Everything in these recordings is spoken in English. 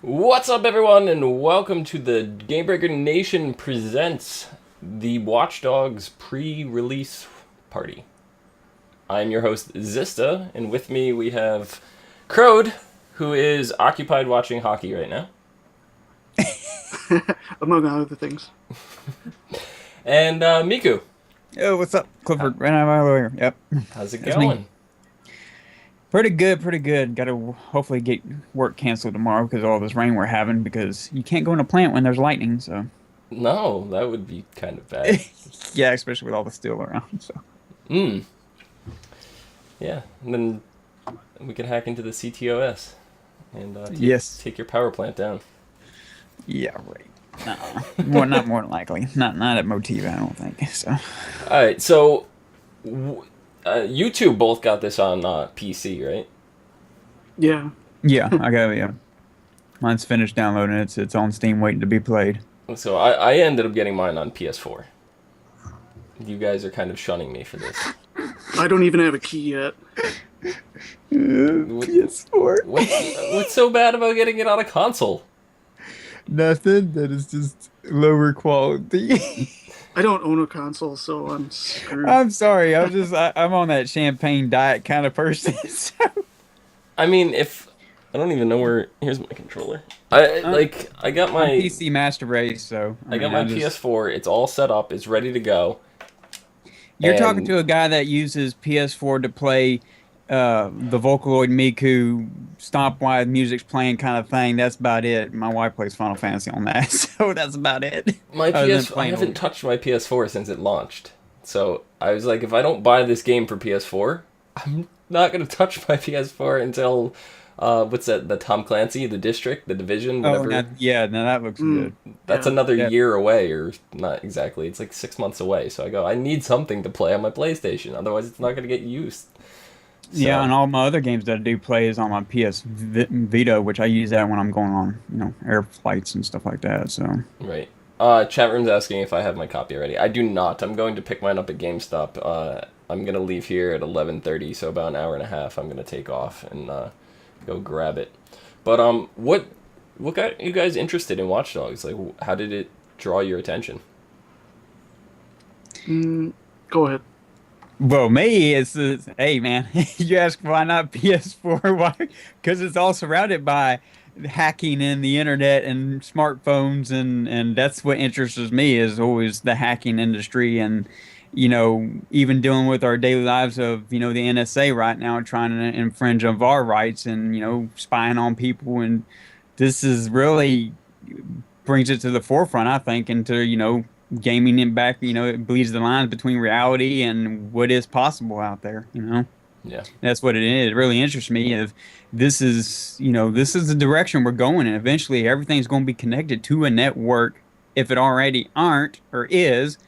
What's up, everyone, and welcome to the Gamebreaker Nation presents the Watch Dogs pre-release party. I'm your host, Zista, and with me we have Crode, who is occupied watching hockey right now. Among other things. And Miku. Yo, what's up, Clifford? Right out of my lawyer. Yep. How's it That's me. going? Pretty good, pretty good. Got to hopefully get work canceled tomorrow because of all this rain we're having, because you can't go in a plant when there's lightning, so. No, that would be kind of bad. Yeah, especially with all the steel around, so. Yeah, and then we can hack into the CTOS and Yes. take your power plant down. Yeah, right. Well, not more than likely. Not at Motiva, I don't think, so. Alright, so you two both got this on PC, right? Yeah. Yeah, I got it, yeah. Mine's finished downloading. It's on Steam waiting to be played. So I ended up getting mine on PS4. You guys are kind of shunning me for this. I don't even have a key yet. PS4. What's so bad about getting it on a console? Nothing. That is just lower quality. I don't own a console, so I'm screwed. I'm sorry. I'm on that champagne diet kind of person. So. I mean, if I don't even know where. Here's my controller. I got my I'm PC Master Race, so I got my PS4. It's all set up. It's ready to go. You're talking to a guy that uses PS4 to play the Vocaloid Miku stomp while music's playing kind of thing. That's about it. My wife plays Final Fantasy on that, so that's about it. My PS4. I haven't touched my PS4 since it launched. So I was like, if I don't buy this game for PS4, I'm not gonna touch my PS4 until what's that? The Tom Clancy, the District, the Division, whatever. Oh, that looks good. That's another year away, or not exactly. It's like 6 months away. So I go, I need something to play on my PlayStation. Otherwise, it's not going to get used. So, yeah, and all my other games that I do play is on my PS Vita, which I use that when I'm going on, air flights and stuff like that. So right. Chat room's asking if I have my copy already. I do not. I'm going to pick mine up at GameStop. I'm going to leave here at 11:30, so about an hour and a half. I'm going to take off and go grab it. But what got you guys interested in Watch Dogs? Like, how did it draw your attention? Go ahead. well, me, it's hey man, you ask why not PS4? Why? Because it's all surrounded by hacking in the internet and smartphones, and that's what interests me, is always the hacking industry, and even dealing with our daily lives of the NSA right now trying to infringe on our rights, and spying on people, and this is really brings it to the forefront, I think, into gaming it back. It bleeds the lines between reality and what is possible out there. Yeah. That's what it is. It really interests me. If this is the direction we're going, and eventually everything's going to be connected to a network. If it already aren't or is,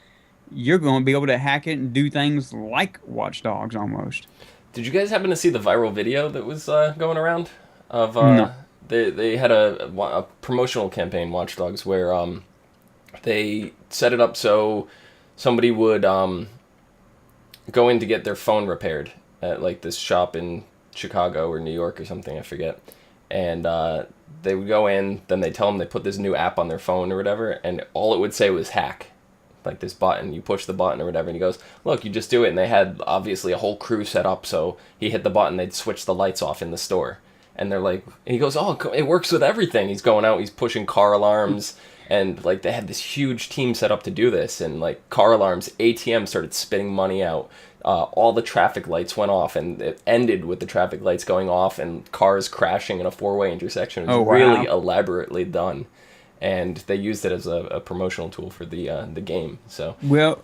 you're going to be able to hack it and do things like Watch Dogs almost. Did you guys happen to see the viral video that was going around of No. They had a promotional campaign, Watch Dogs, where they set it up so somebody would go in to get their phone repaired at like this shop in Chicago or New York or something, I forget. And they would go in, then they tell them they put this new app on their phone or whatever, and all it would say was hack. Like this button, you push the button or whatever, and he goes, look, you just do it. And they had obviously a whole crew set up, so he hit the button, they'd switch the lights off in the store. And they're like, and he goes, oh, it works with everything. He's going out, he's pushing car alarms, and like they had this huge team set up to do this, and like car alarms, ATM started spitting money out. All the traffic lights went off, and it ended with the traffic lights going off and cars crashing in a four-way intersection. It was really elaborately done, and they used it as a promotional tool for the game. So Well,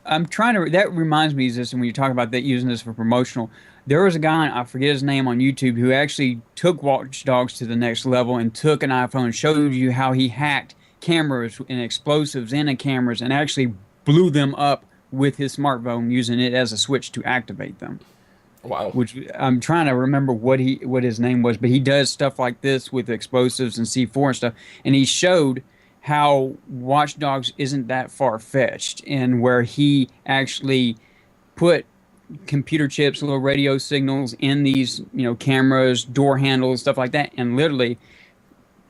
I'm trying to. That reminds me of this, and when you talk about that, using this for promotional, there was a guy, I forget his name, on YouTube who actually took Watch Dogs to the next level and took an iPhone and showed you how he hacked cameras and explosives in the cameras and actually blew them up with his smartphone, using it as a switch to activate them. wow. Which I'm trying to remember what his name was, but he does stuff like this with explosives and C4 and stuff, and he showed how Watch Dogs isn't that far-fetched, and where he actually put computer chips, little radio signals in these, cameras, door handles, stuff like that, and literally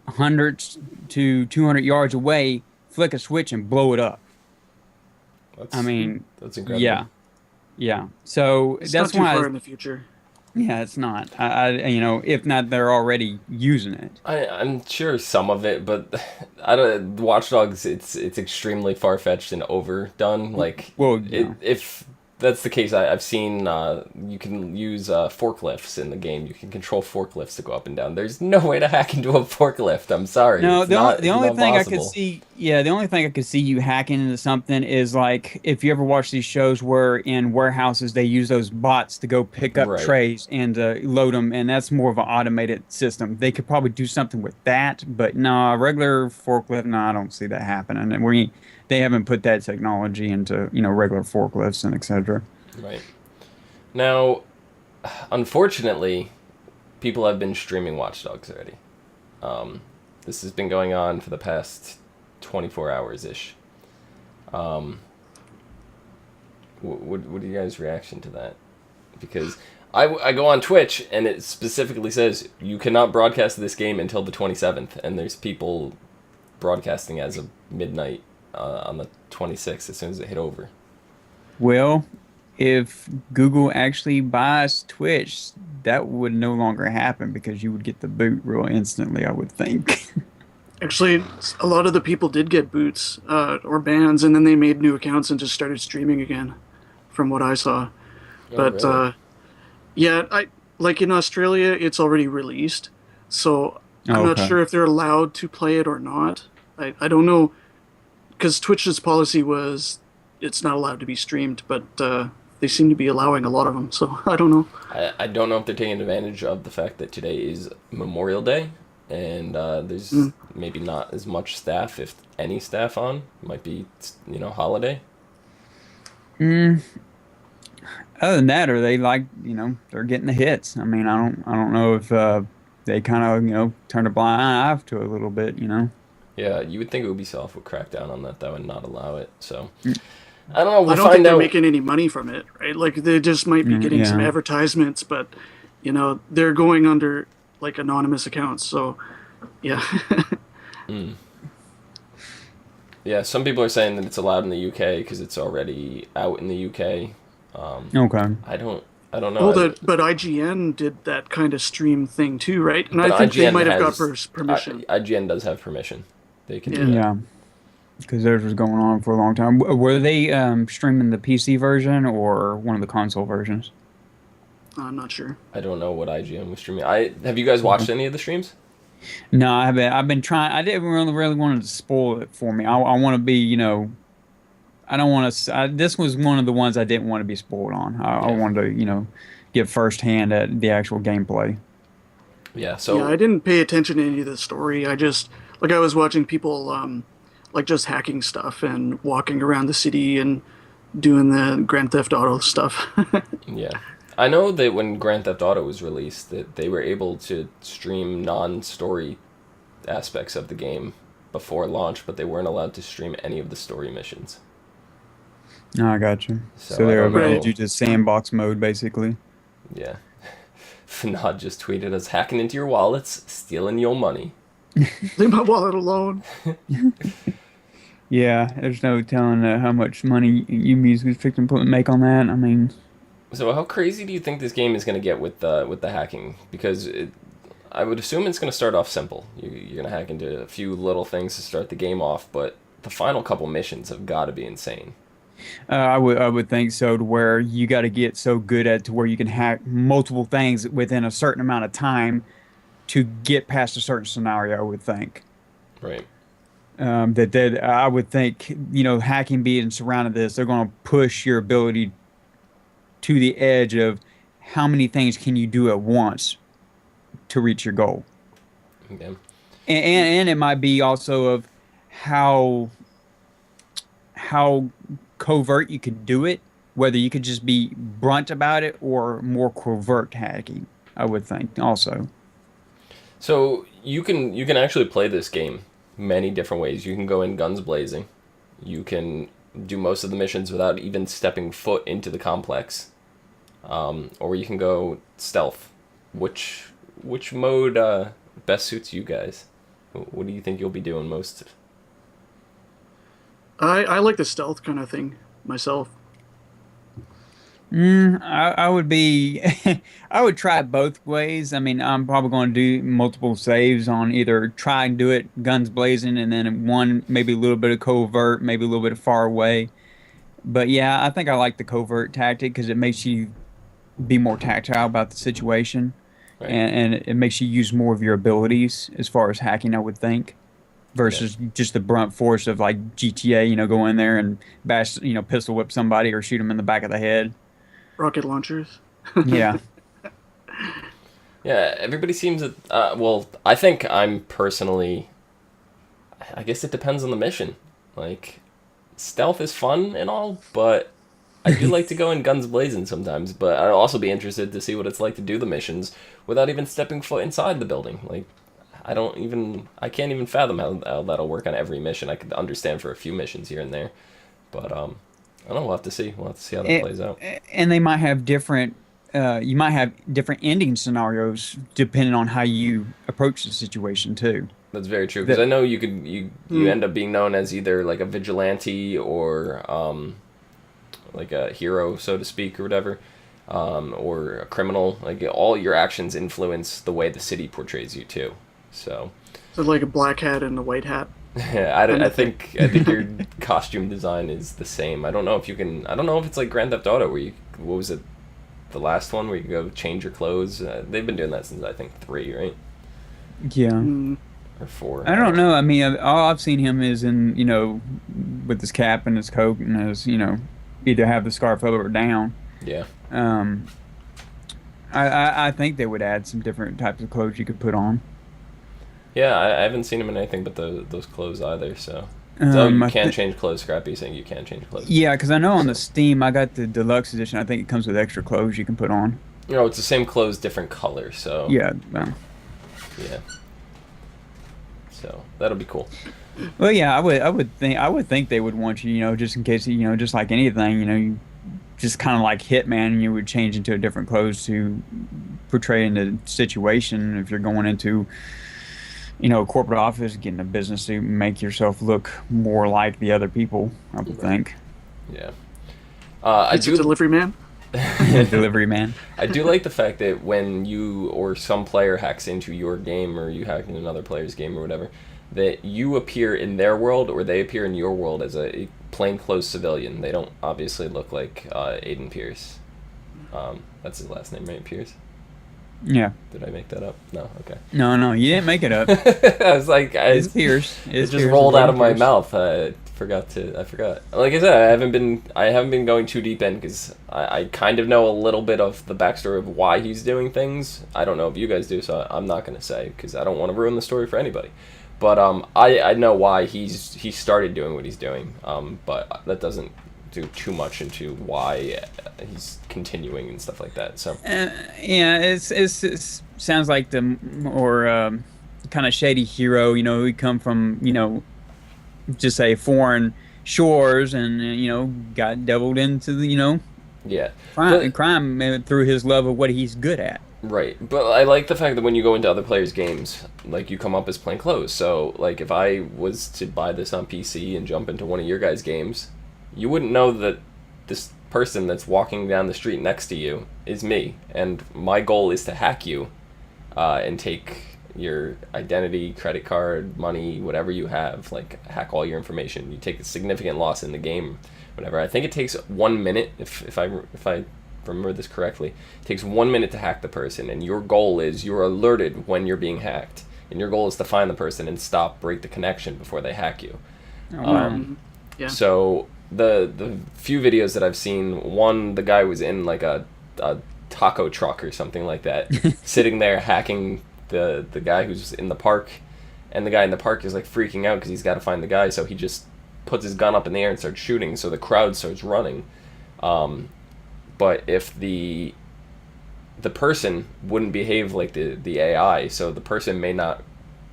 hundreds to 200 yards away, flick a switch and blow it up. I That's mean, that's incredible. yeah, yeah. So It's not that's too why, far in the future. yeah, it's not. If not, they're already using it. I'm sure some of it, but I don't. Watch Dogs, it's extremely far fetched and overdone. Like, Well, yeah. if that's the case, I've seen you can use forklifts in the game. You can control forklifts to go up and down. There's no way to hack into a forklift. I'm sorry, No, it's not. the It's only not thing I could possible. see, yeah, the only thing I could see you hacking into something is like if you ever watch these shows where in warehouses they use those bots to go pick up Right. trays and load them, and that's more of an automated system. They could probably do something with that, but no, a regular forklift, no, I don't see that happening. And they haven't put that technology into regular forklifts and etc. Right. Now, unfortunately, people have been streaming Watch Dogs already. This has been going on for the past 24 hours ish. What are you guys' reaction to that? Because I go on Twitch and it specifically says you cannot broadcast this game until the 27th, and there's people broadcasting as of midnight on the 26th as soon as it hit over. Well, if Google actually buys Twitch, that would no longer happen because you would get the boot real instantly, I would think. Actually, a lot of the people did get boots or bans, and then they made new accounts and just started streaming again, from what I saw. Oh, But really? yeah, I like in Australia, it's already released, so I'm not Okay. sure if they're allowed to play it or not. I don't know because Twitch's policy was it's not allowed to be streamed, but they seem to be allowing a lot of them. So I don't know. I don't know if they're taking advantage of the fact that today is Memorial Day, and there's Mm. maybe not as much staff, if any staff on. Might be, holiday. Mm, other than that, are they like, they're getting the hits? I mean, I don't know if they kind of, turn a blind eye to it a little bit. Yeah, you would think Ubisoft would crack down on that, though, and not allow it. So, Mm, I don't know. I We'll don't think find they're out. making any money from it, right? Like they just might be getting some Yeah. advertisements, but they're going under like anonymous accounts. So yeah. Mm. Yeah, some people are saying that it's allowed in the UK because it's already out in the UK. Okay. I don't. I don't know. Well, but IGN did that kind of stream thing too, right? And But I think they IGN might have got has permission. IGN does have permission. They can do Yeah. that. Yeah. Because theirs was going on for a long time. Were they streaming the PC version or one of the console versions? I'm not sure. I don't know what IGN was streaming. I have you guys watched any of the streams? No, I haven't. I've been trying. I didn't really want to spoil it for me. I want to be, I don't want to. This was one of the ones I didn't want to be spoiled on. I Yeah. wanted to, get firsthand at the actual gameplay. Yeah. Yeah, I So didn't pay attention to any of the story. I just like I was watching people like just hacking stuff and walking around the city and doing the Grand Theft Auto stuff. yeah, I know that when Grand Theft Auto was released, that they were able to stream non-story aspects of the game before launch, but they weren't allowed to stream any of the story missions. No, I got you. So So I they're don't going Right. to know. do just sandbox mode, basically. Yeah. Finod just tweeted us hacking into your wallets, stealing your money. Leave my wallet alone. Yeah, there's no telling how much money Ubi's was fixing to make on that. I mean, So how crazy do you think this game is going to get with the hacking? Because I would assume it's going to start off simple. You're going to hack into a few little things to start the game off, but the final couple missions have got to be insane. I would think so, to where you got to get so good at to where you can hack multiple things within a certain amount of time to get past a certain scenario. I would think. Right. That I would think, hacking being surrounded this, they're going to push your ability to the edge of how many things can you do at once to reach your goal. Yeah. And it might be also of how covert you could do it, whether you could just be blunt about it or more covert hacking, I would think also. So you can actually play this game many different ways. You can go in guns blazing. You can do most of the missions without even stepping foot into the complex, or you can go stealth. Which mode best suits you guys? What do you think you'll be doing most? I like the stealth kind of thing myself. I would be, I would try it both ways. I mean, I'm probably going to do multiple saves on either try and do it guns blazing and then one, maybe a little bit of covert, maybe a little bit of far away. But yeah, I think I like the covert tactic because it makes you be more tactile about the situation, Right. and it makes you use more of your abilities as far as hacking, I would think, Yeah. versus just the brunt force of like GTA, go in there and bash, pistol whip somebody or shoot them in the back of the head. Rocket launchers. Yeah. Yeah. Everybody seems to. Well, I think I'm personally. I guess it depends on the mission. Like, stealth is fun and all, but I do like to go in guns blazing sometimes. But I'd also be interested to see what it's like to do the missions without even stepping foot inside the building. Like, I can't even fathom how that'll work on every mission. I could understand for a few missions here and there, but I don't know. We'll have to see. We'll have to see how that And, plays out. and they might have different. You might have different ending scenarios depending on how you approach the situation too. That's very true because That I know you end up being known as either like a vigilante or like a hero, so to speak, or whatever, or a criminal. Like all your actions influence the way the city portrays you too. So So like a black hat and a white hat. yeah, I think your costume design is the same. I don't know if you can. I don't know if it's like Grand Theft Auto where you what was it the last one where you go change your clothes. They've been doing that since I think 3, right, Yeah. Mm, or 4. I don't know. I mean, all I've seen him is in, with his cap and his coat and his, either have the scarf over or down. Yeah, Um, I think they would add some different types of clothes you could put on. yeah. I haven't seen him in anything but those clothes either. So you I can change clothes. Scrappy saying you can change clothes. Yeah, because I know on the Steam, I got the deluxe edition. I think it comes with extra clothes you can put on. It's the same clothes, different color. So Yeah. yeah. So that'll be cool. Well, yeah, I would think they would want you, just in case, just like anything, you just kind of like Hitman, you would change into a different clothes to portray in the situation. If you're going into, a corporate office, getting a business suit, make yourself look more like the other people, I would think. Yeah. I it's a do. delivery man. Delivery man. I do like the fact that when you or some player hacks into your game or you hack in another player's game or whatever, that you appear in their world or they appear in your world as a plainclothes civilian. They don't obviously look like Aiden Pierce. That's his last name, right? Pierce? Yeah. Did I make that up? No. Okay. No, you didn't make it up. I was like, It's Pierce. it just rolled out of my mouth. I forgot. Like I said, I haven't been going too deep in because I kind of know a little bit of the backstory of why he's doing things. I don't know if you guys do, so I'm not gonna say because I don't want to ruin the story for anybody. But I know why he started doing what he's doing. But that doesn't do too much into why he's continuing and stuff like that. So Yeah, it's sounds like the more kind of shady hero, who come from, just say foreign shores and, got deviled into the, yeah, crime through his love of what he's good at. right. But I like the fact that when you go into other players' games, like you come up as plain clothes. So like if I was to buy this on PC and jump into one of your guys' games, you wouldn't know that this person that's walking down the street next to you is me, and my goal is to hack you and take your identity, credit card, money, whatever you have, like hack all your information. You take a significant loss in the game, whatever. I think it takes 1 minute, if I remember this correctly. It takes 1 minute to hack the person, and your goal is you're alerted when you're being hacked, and your goal is to find the person and break the connection before they hack you. Oh, wow. Yeah. So the few videos that I've seen, the guy was in like a taco truck or something like that, sitting there hacking the guy who's in the park, and the guy in the park is like freaking out because he's got to find the guy, so he just puts his gun up in the air and starts shooting, so the crowd starts running. But if the person wouldn't behave like the AI, so the person may not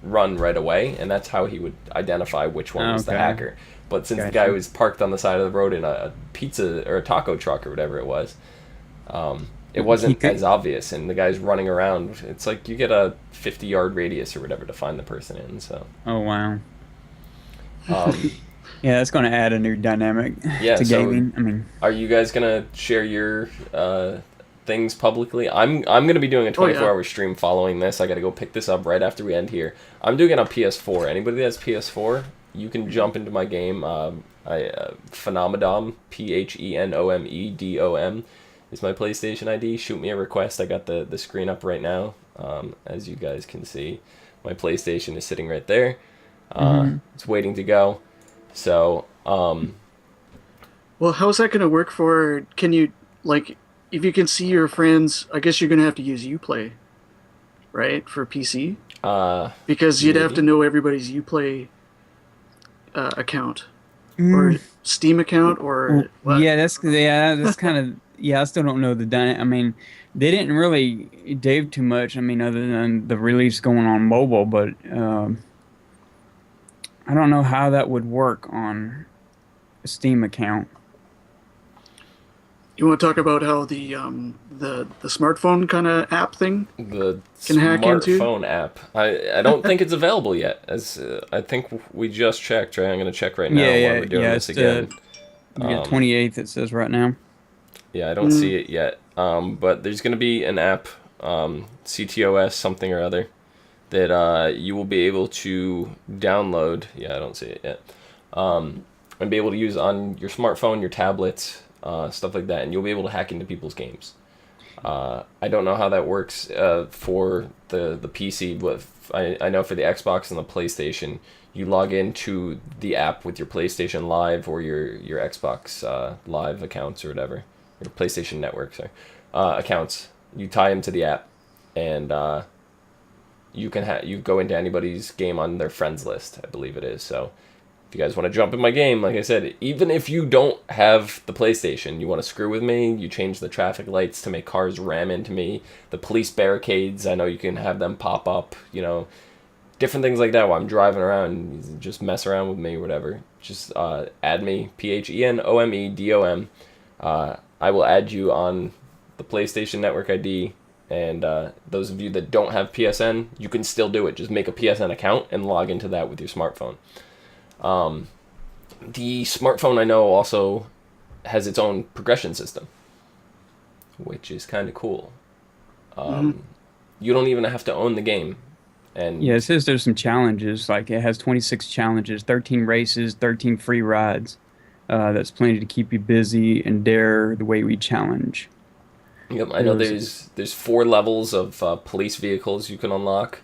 run right away, and that's how he would identify which one was the hacker. But since the guy was parked on the side of the road in a pizza or a taco truck or whatever it was, It wasn't as obvious, and the guy's running around. It's like you get a 50-yard radius or whatever to find the person in. So, Oh wow. um, Yeah, that's going to add a new dynamic Yeah, to so- gaming. I mean, are you guys gonna share your things publicly? I'm gonna be doing a 24-hour stream following this. I gotta go pick this up right after we end here. I'm doing it on PS4. Anybody that has PS4, you can jump into my game. Phenomedom, Phenomedom is my PlayStation ID. Shoot me a request. I got the screen up right now. As you guys can see, my PlayStation is sitting right there. It's waiting to go. So, Well, how's that going to work for? Can you like if you can see your friends? I guess you're going to have to use UPlay, right, for PC? Because you'd have maybe. to know everybody's UPlay account or Steam account or what? yeah, that's kind of yeah. I still don't know the dynamic. I mean, they didn't really dive too much. I mean, other than the release going on mobile, but I don't know how that would work on a Steam account. You want to talk about how the smartphone kind of app thing? the Can hack into? smartphone app. I don't think it's available yet. As I think we just checked. Right, I'm gonna check right now while we're doing this again. You get 28th. It says right now. Yeah, I don't see it yet. But there's gonna be an app, CTOS something or other, that you will be able to download. Yeah, I don't see it yet. And be able to use on your smartphone, your tablets, stuff like that, and you'll be able to hack into people's games. I don't know how that works for the PC, but I know for the Xbox and the PlayStation, you log into the app with your PlayStation Live or your Xbox Live accounts or whatever, your PlayStation Network, sorry, accounts. You tie them to the app, and you can you go into anybody's game on their friends list, I believe it is. So if you guys want to jump in my game, like I said, even if you don't have the PlayStation, you want to screw with me, you change the traffic lights to make cars ram into me, the police barricades, I know you can have them pop up, different things like that while I'm driving around, you just mess around with me or whatever. Just add me, Phenomedom. I will add you on the PlayStation Network ID, and those of you that don't have PSN, you can still do it. Just make a PSN account and log into that with your smartphone. The smartphone, I know, also has its own progression system, which is kind of cool. You don't even have to own the game. And Yeah, it says there's some challenges. Like it has 26 challenges, 13 races, 13 free rides. That's plenty to keep you busy and dare the way we challenge. Yep, I know there's 4 levels of police vehicles you can unlock,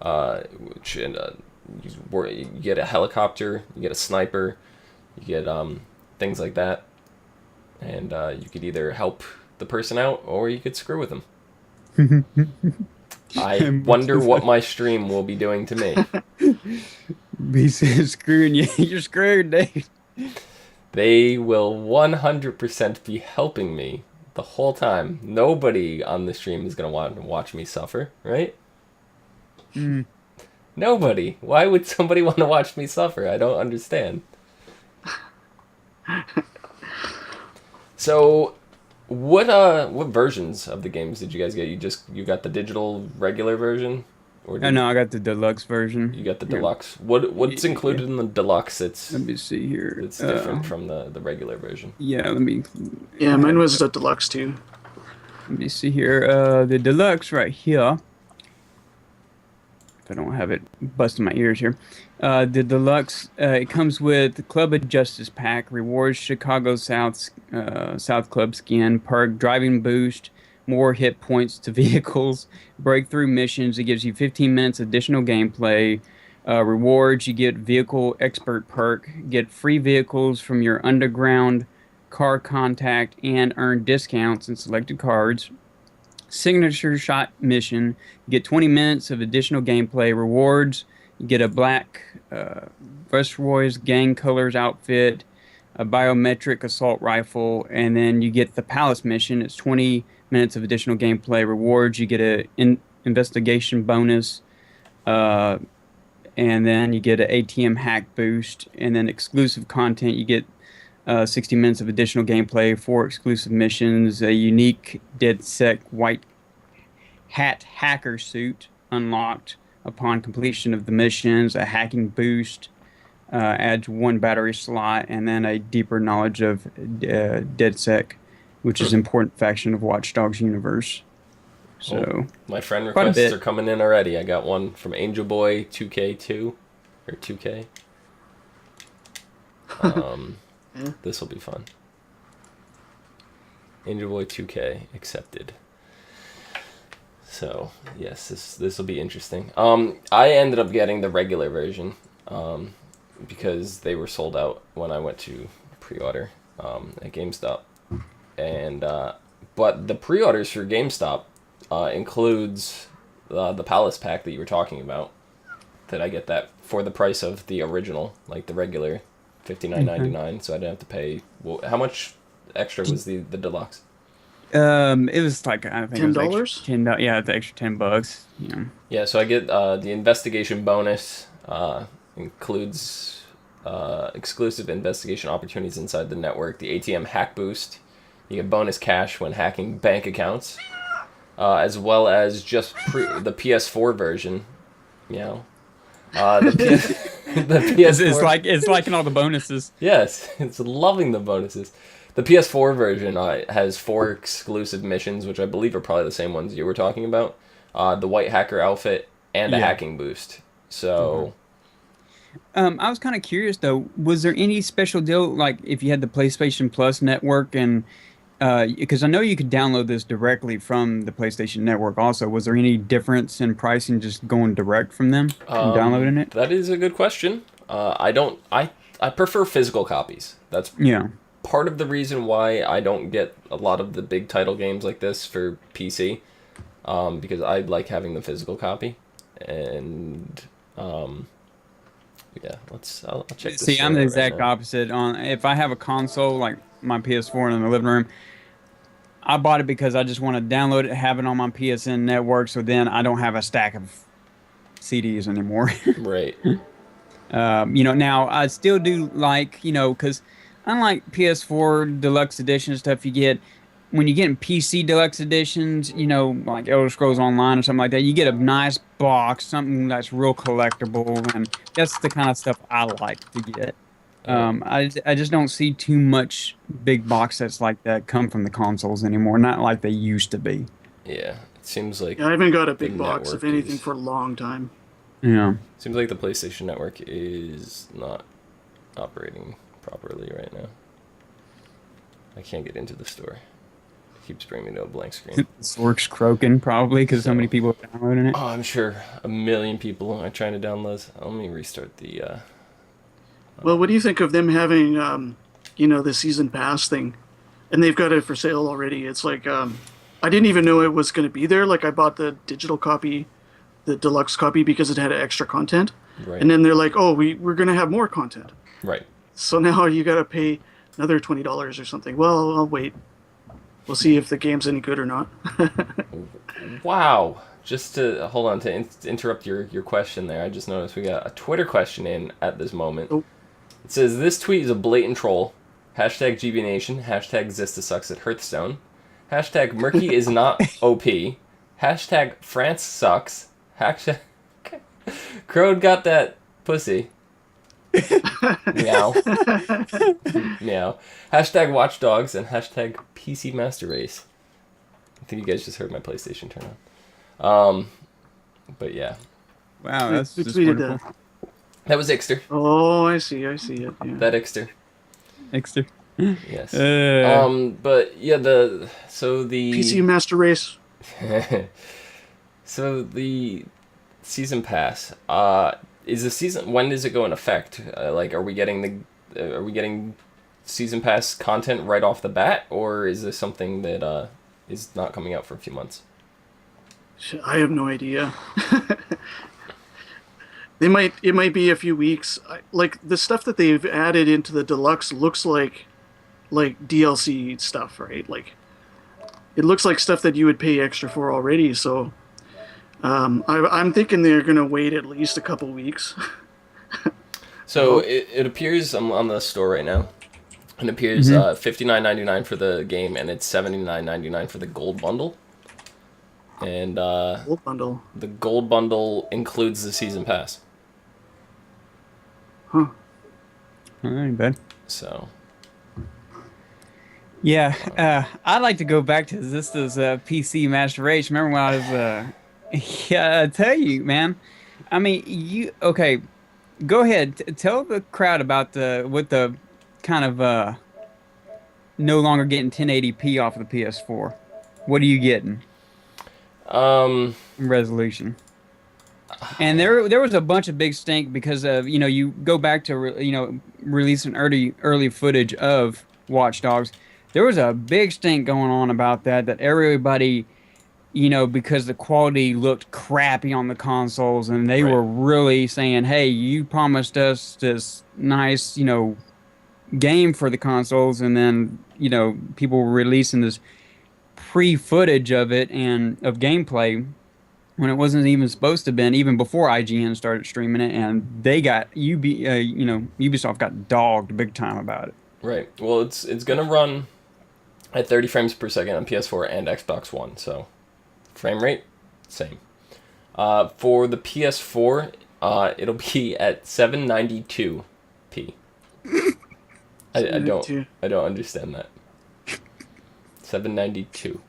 which you get a helicopter, you get a sniper, you get things like that, and you could either help the person out or you could screw with them. I wonder what my stream will be doing to me. He says, screwing you. You're screwed, Dave. They will 100% be helping me the whole time. Nobody on the stream is going to want to watch me suffer, right? Nobody. Why would somebody want to watch me suffer? I don't understand. So, what versions of the games did you guys get? You got the digital regular version, or Oh no, I got the deluxe version. you got the Here. deluxe? What's included in the deluxe? It's Let me see here. different from the regular version. Yeah, let me. Yeah, mine was a deluxe too. Let me see here. The deluxe right here. If I don't have it busting my ears here. The deluxe, it comes with the Club of Justice pack, rewards Chicago South Club skin, perk, driving boost, more hit points to vehicles, breakthrough missions. It gives you 15 minutes additional gameplay. Rewards, you get vehicle expert perk, get free vehicles from your underground car contact, and earn discounts in selected cards. Signature shot mission, you get 20 minutes of additional gameplay. Rewards, you get a black Royce gang colors outfit, a biometric assault rifle, and then you get the Palace mission. It's 20 minutes of additional gameplay. Rewards, you get a investigation bonus, and then you get an ATM hack boost, and then exclusive content, you get 60 minutes of additional gameplay, 4 exclusive missions, a unique DedSec white hat hacker suit unlocked upon completion of the missions, a hacking boost, adds 1 battery slot, and then a deeper knowledge of DedSec, which is an important faction of Watch Dogs universe. So my friend quite a requests bit. are coming in already. I got one from Angel Boy 2K2 or 2K. This will be fun. Angel Boy 2K accepted. So yes, this will be interesting. I ended up getting the regular version, because they were sold out when I went to pre-order at GameStop, and but the pre-orders for GameStop includes the Palace pack that you were talking about. That I get that for the price of the original, like the regular $59.99, so I didn't have to pay. Well, how much extra was the deluxe? It was like, I think it was $10? extra $10. Yeah, the extra $10. Yeah. Yeah, so I get the investigation bonus, includes exclusive investigation opportunities inside the network, the ATM hack boost, you get bonus cash when hacking bank accounts, as well as just the PS4 version. You know, the PS4. It's like in all the bonuses. Yes, it's loving the bonuses. The PS4 version has 4 exclusive missions, which I believe are probably the same ones you were talking about. The white hacker outfit and a hacking boost. So, I was kind of curious though. Was there any special deal, like if you had the PlayStation Plus network, and because I know you could download this directly from the PlayStation Network. Also, was there any difference in pricing just going direct from them and downloading it? that is a good question. I prefer physical copies. That's Yeah. part of the reason why I don't get a lot of the big title games like this for PC, because I like having the physical copy. And yeah, I'll check this. See, I'm the right exact now. opposite. If I have a console like my PS4 in the living room, I bought it because I just want to download it, have it on my PSN network, so then I don't have a stack of CDs anymore. Right. Now I still do like, because unlike PS4 Deluxe Edition stuff you get, when you get in PC Deluxe Editions, like Elder Scrolls Online or something like that, you get a nice box, something that's real collectible, and that's the kind of stuff I like to get. I just don't see too much big box sets like that come from the consoles anymore, not like they used to be. Yeah, it seems like Yeah, I haven't got a the big box, if network anything, is- for a long time. Yeah. seems like the PlayStation Network is not operating properly right now. I can't get into the store. It keeps bringing me to a blank screen. This works croaking probably because so many people are downloading it. Oh, I'm sure a million people are trying to download. Let me restart the. Well, what do you think of them having, the season pass thing? And they've got it for sale already. It's like, I didn't even know it was going to be there. Like, I bought the digital copy, the deluxe copy, because it had extra content. Right. And then they're like, oh, we're going to have more content. Right. So now you got to pay another $20 or something. Well, I'll wait. We'll see if the game's any good or not. Wow. Just to hold on to interrupt your question there, I just noticed we got a Twitter question in at this moment. Oh. It says, this tweet is a blatant troll. Hashtag GB Nation. Hashtag Zista sucks at Hearthstone. Hashtag Murky is not OP. Hashtag France sucks. Hashtag Crowd got that pussy. Meow. Meow. Hashtag Watch Dogs and hashtag PC Master Race. I think you guys just heard my PlayStation turn on. But yeah. Wow, that's Who just tweeted wonderful. That was Ixter. Oh, I see it. Yeah. That Ixter. Extra. Yes. Uh, But yeah, the PC Master Race. so the season pass. Is the season? When does it go in effect? Are we getting season pass content right off the bat, or is this something that is not coming out for a few months? I have no idea. It might be a few weeks. Like the stuff that they've added into the deluxe looks like DLC stuff, right? Like it looks like stuff that you would pay extra for already. So I'm thinking they're gonna wait at least a couple weeks. So it appears I'm on the store right now. and appears $59.99 for the game, and it's $79.99 for the gold bundle. And Gold bundle. the gold bundle includes the season pass. Huh. All right, bud. So Yeah, I'd like to go back to this PC Master Race. Remember when I was yeah, I tell you, man. I mean, you okay? Go ahead, tell the crowd about the kind of no longer getting 1080p off of the PS4. What are you getting um, in resolution? And there was a bunch of big stink because of you go back to releasing early footage of Watch Dogs. There was a big stink going on about that everybody because the quality looked crappy on the consoles, and they Right. were really saying, "Hey, you promised us this nice game for the consoles," and then people were releasing this pre-footage of it and of gameplay when it wasn't even supposed to have been, even before IGN started streaming it, and they got Ubisoft got dogged big time about it. right. Well, it's gonna run at 30 frames per second on PS4 and Xbox One. So frame rate, same. For the PS4, it'll be at 792p. I don't 792. understand that. 792.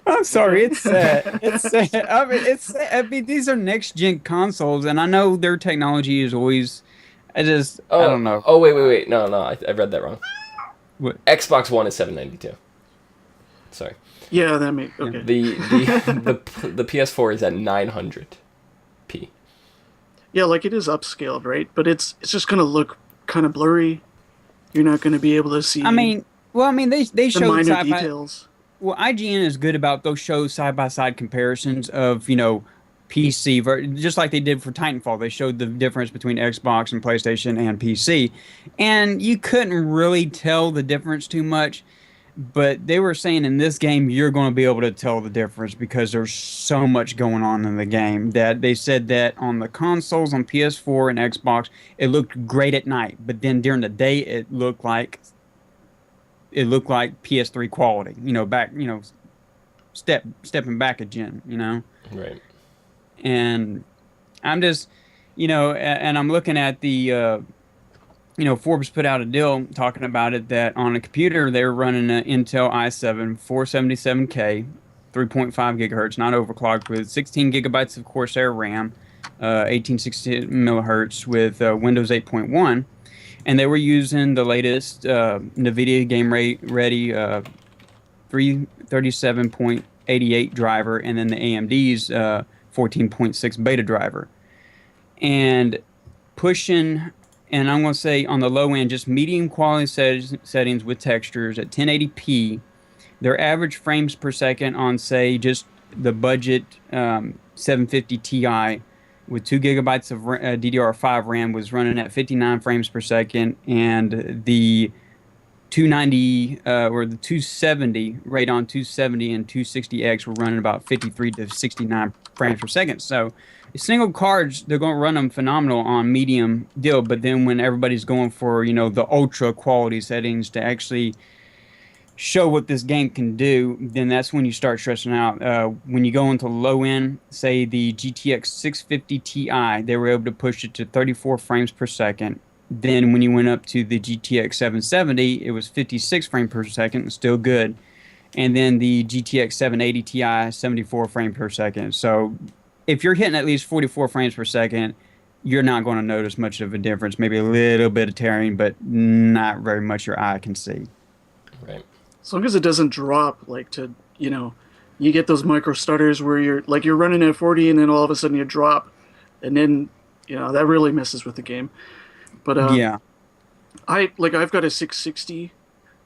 I'm sorry, it's sad. It's sad. I mean, these are next gen consoles, and I know their technology is always. I don't know. Oh wait. No, I read that wrong. What? Xbox One is 792. Sorry. Yeah, that makes okay. The PS4 is at 900p. Yeah, like it is upscaled, right? But it's just gonna look kind of blurry. You're not gonna be able to see. I mean, they the showed minor side by. details. Well, IGN is good about those shows side by side comparisons of PC, just like they did for Titanfall. They showed the difference between Xbox and PlayStation and PC, and you couldn't really tell the difference too much. But they were saying in this game you're going to be able to tell the difference because there's so much going on in the game. That they said that on the consoles, on PS4 and Xbox, it looked great at night, but then during the day it looked like PS3 quality. Stepping back a gen. Right. And I'm just, and I'm looking at the, Forbes put out a deal talking about it that on a computer they're running an Intel i7 477K, 3.5 gigahertz, not overclocked, with 16 gigabytes of Corsair RAM, 1860 millihertz with Windows 8.1, and they were using the latest NVIDIA Game Ready 337.88 driver, and then the AMD's 14.6 beta driver, and pushing, and I'm going to say on the low end, just medium quality settings with textures at 1080p. Their average frames per second on, say, just the budget 750 Ti with 2 gigabytes of DDR5 RAM was running at 59 frames per second, and the 290 or the 270 Radeon 270 and 260X were running about 53 to 69 frames per second. So single cards, they're going to run them phenomenal on medium deal, but then when everybody's going for the ultra quality settings to actually show what this game can do, then that's when you start stressing out. When you go into low end, say the GTX 650 Ti, they were able to push it to 34 frames per second. Then when you went up to the GTX 770, it was 56 frames per second, still good. And then the GTX 780 Ti, 74 frames per second. So if you're hitting at least 44 frames per second, you're not going to notice much of a difference. Maybe a little bit of tearing, but not very much your eye can see. Right. As long as it doesn't drop, you get those micro stutters where you're running at 40 and then all of a sudden you drop, and then that really messes with the game. But yeah, I've got a 660,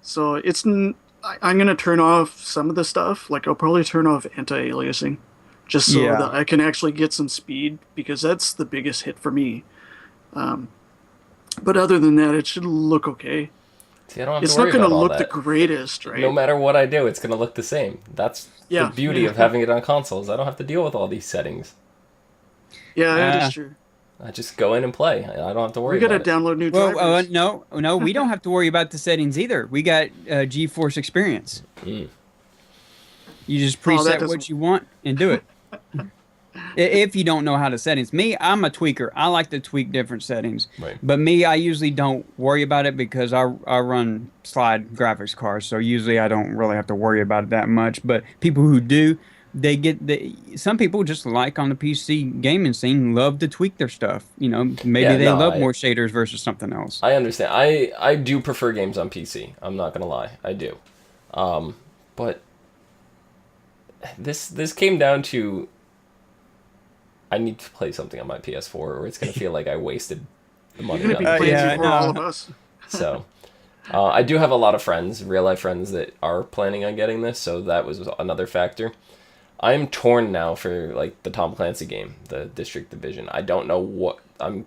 so I'm gonna turn off some of the stuff. Like I'll probably turn off anti-aliasing, just so that I can actually get some speed, because that's the biggest hit for me. But other than that, it should look okay. See, I don't have It's to worry not going to about all look that. the greatest, right? No matter what I do, it's going to look the same. That's the beauty of having it on consoles. I don't have to deal with all these settings. Yeah, that is true. I just go in and play. I don't have to worry We got to about it. download new Well, drivers. no, we don't have to worry about the settings either. We got GeForce Experience. Mm, You just Oh, that preset doesn't. what you want and do it. If you don't know how to settings, I'm a tweaker. I like to tweak different settings. right. But I usually don't worry about it because I run slide graphics cards, so usually I don't really have to worry about it that much. But people who do, some people just like on the PC gaming scene love to tweak their stuff. Maybe Yeah, they no, love more shaders versus something else. I understand. I do prefer games on PC. I'm not gonna lie, I do. But this came down to I need to play something on my PS4, or it's gonna feel like I wasted the You're money gonna on be the playing yeah, before all of no. us. So I do have a lot of friends, real life friends, that are planning on getting this, so that was another factor. I'm torn now for like the Tom Clancy game, the District Division. I don't know what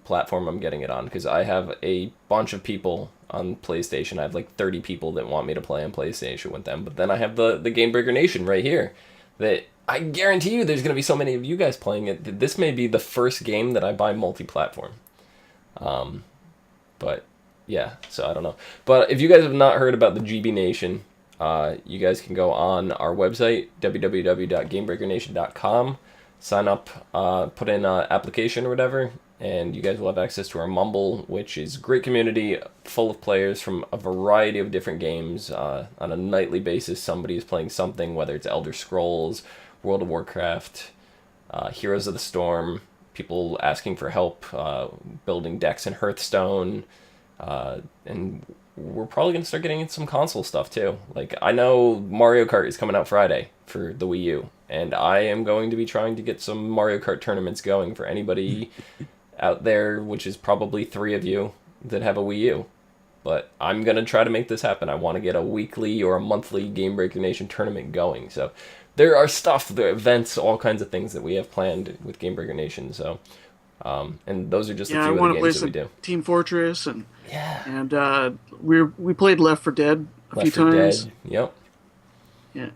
platform I'm getting it on because I have a bunch of people on PlayStation. I have like 30 people that want me to play on PlayStation with them, but then I have the Game Breaker Nation right here that I guarantee you there's going to be so many of you guys playing it that this may be the first game that I buy multi-platform. But yeah, so I don't know. But if you guys have not heard about the GB Nation, you guys can go on our website, www.gamebreakernation.com, sign up, put in an application or whatever, and you guys will have access to our Mumble, which is a great community full of players from a variety of different games. On a nightly basis, somebody is playing something, whether it's Elder Scrolls, World of Warcraft, Heroes of the Storm, people asking for help building decks in Hearthstone, and we're probably going to start getting into some console stuff too. Like, I know Mario Kart is coming out Friday for the Wii U, and I am going to be trying to get some Mario Kart tournaments going for anybody out there, which is probably 3 of you that have a Wii U. But I'm going to try to make this happen. I want to get a weekly or a monthly Game Breaker Nation tournament going. So there are there are events, all kinds of things that we have planned with Game Breaker Nation. So, and those are just Yeah, a I few of want the to play games that we some do. Team Fortress and Yeah. we played Left 4 Dead a Left few 4 times. Dead. Yep. Yeah.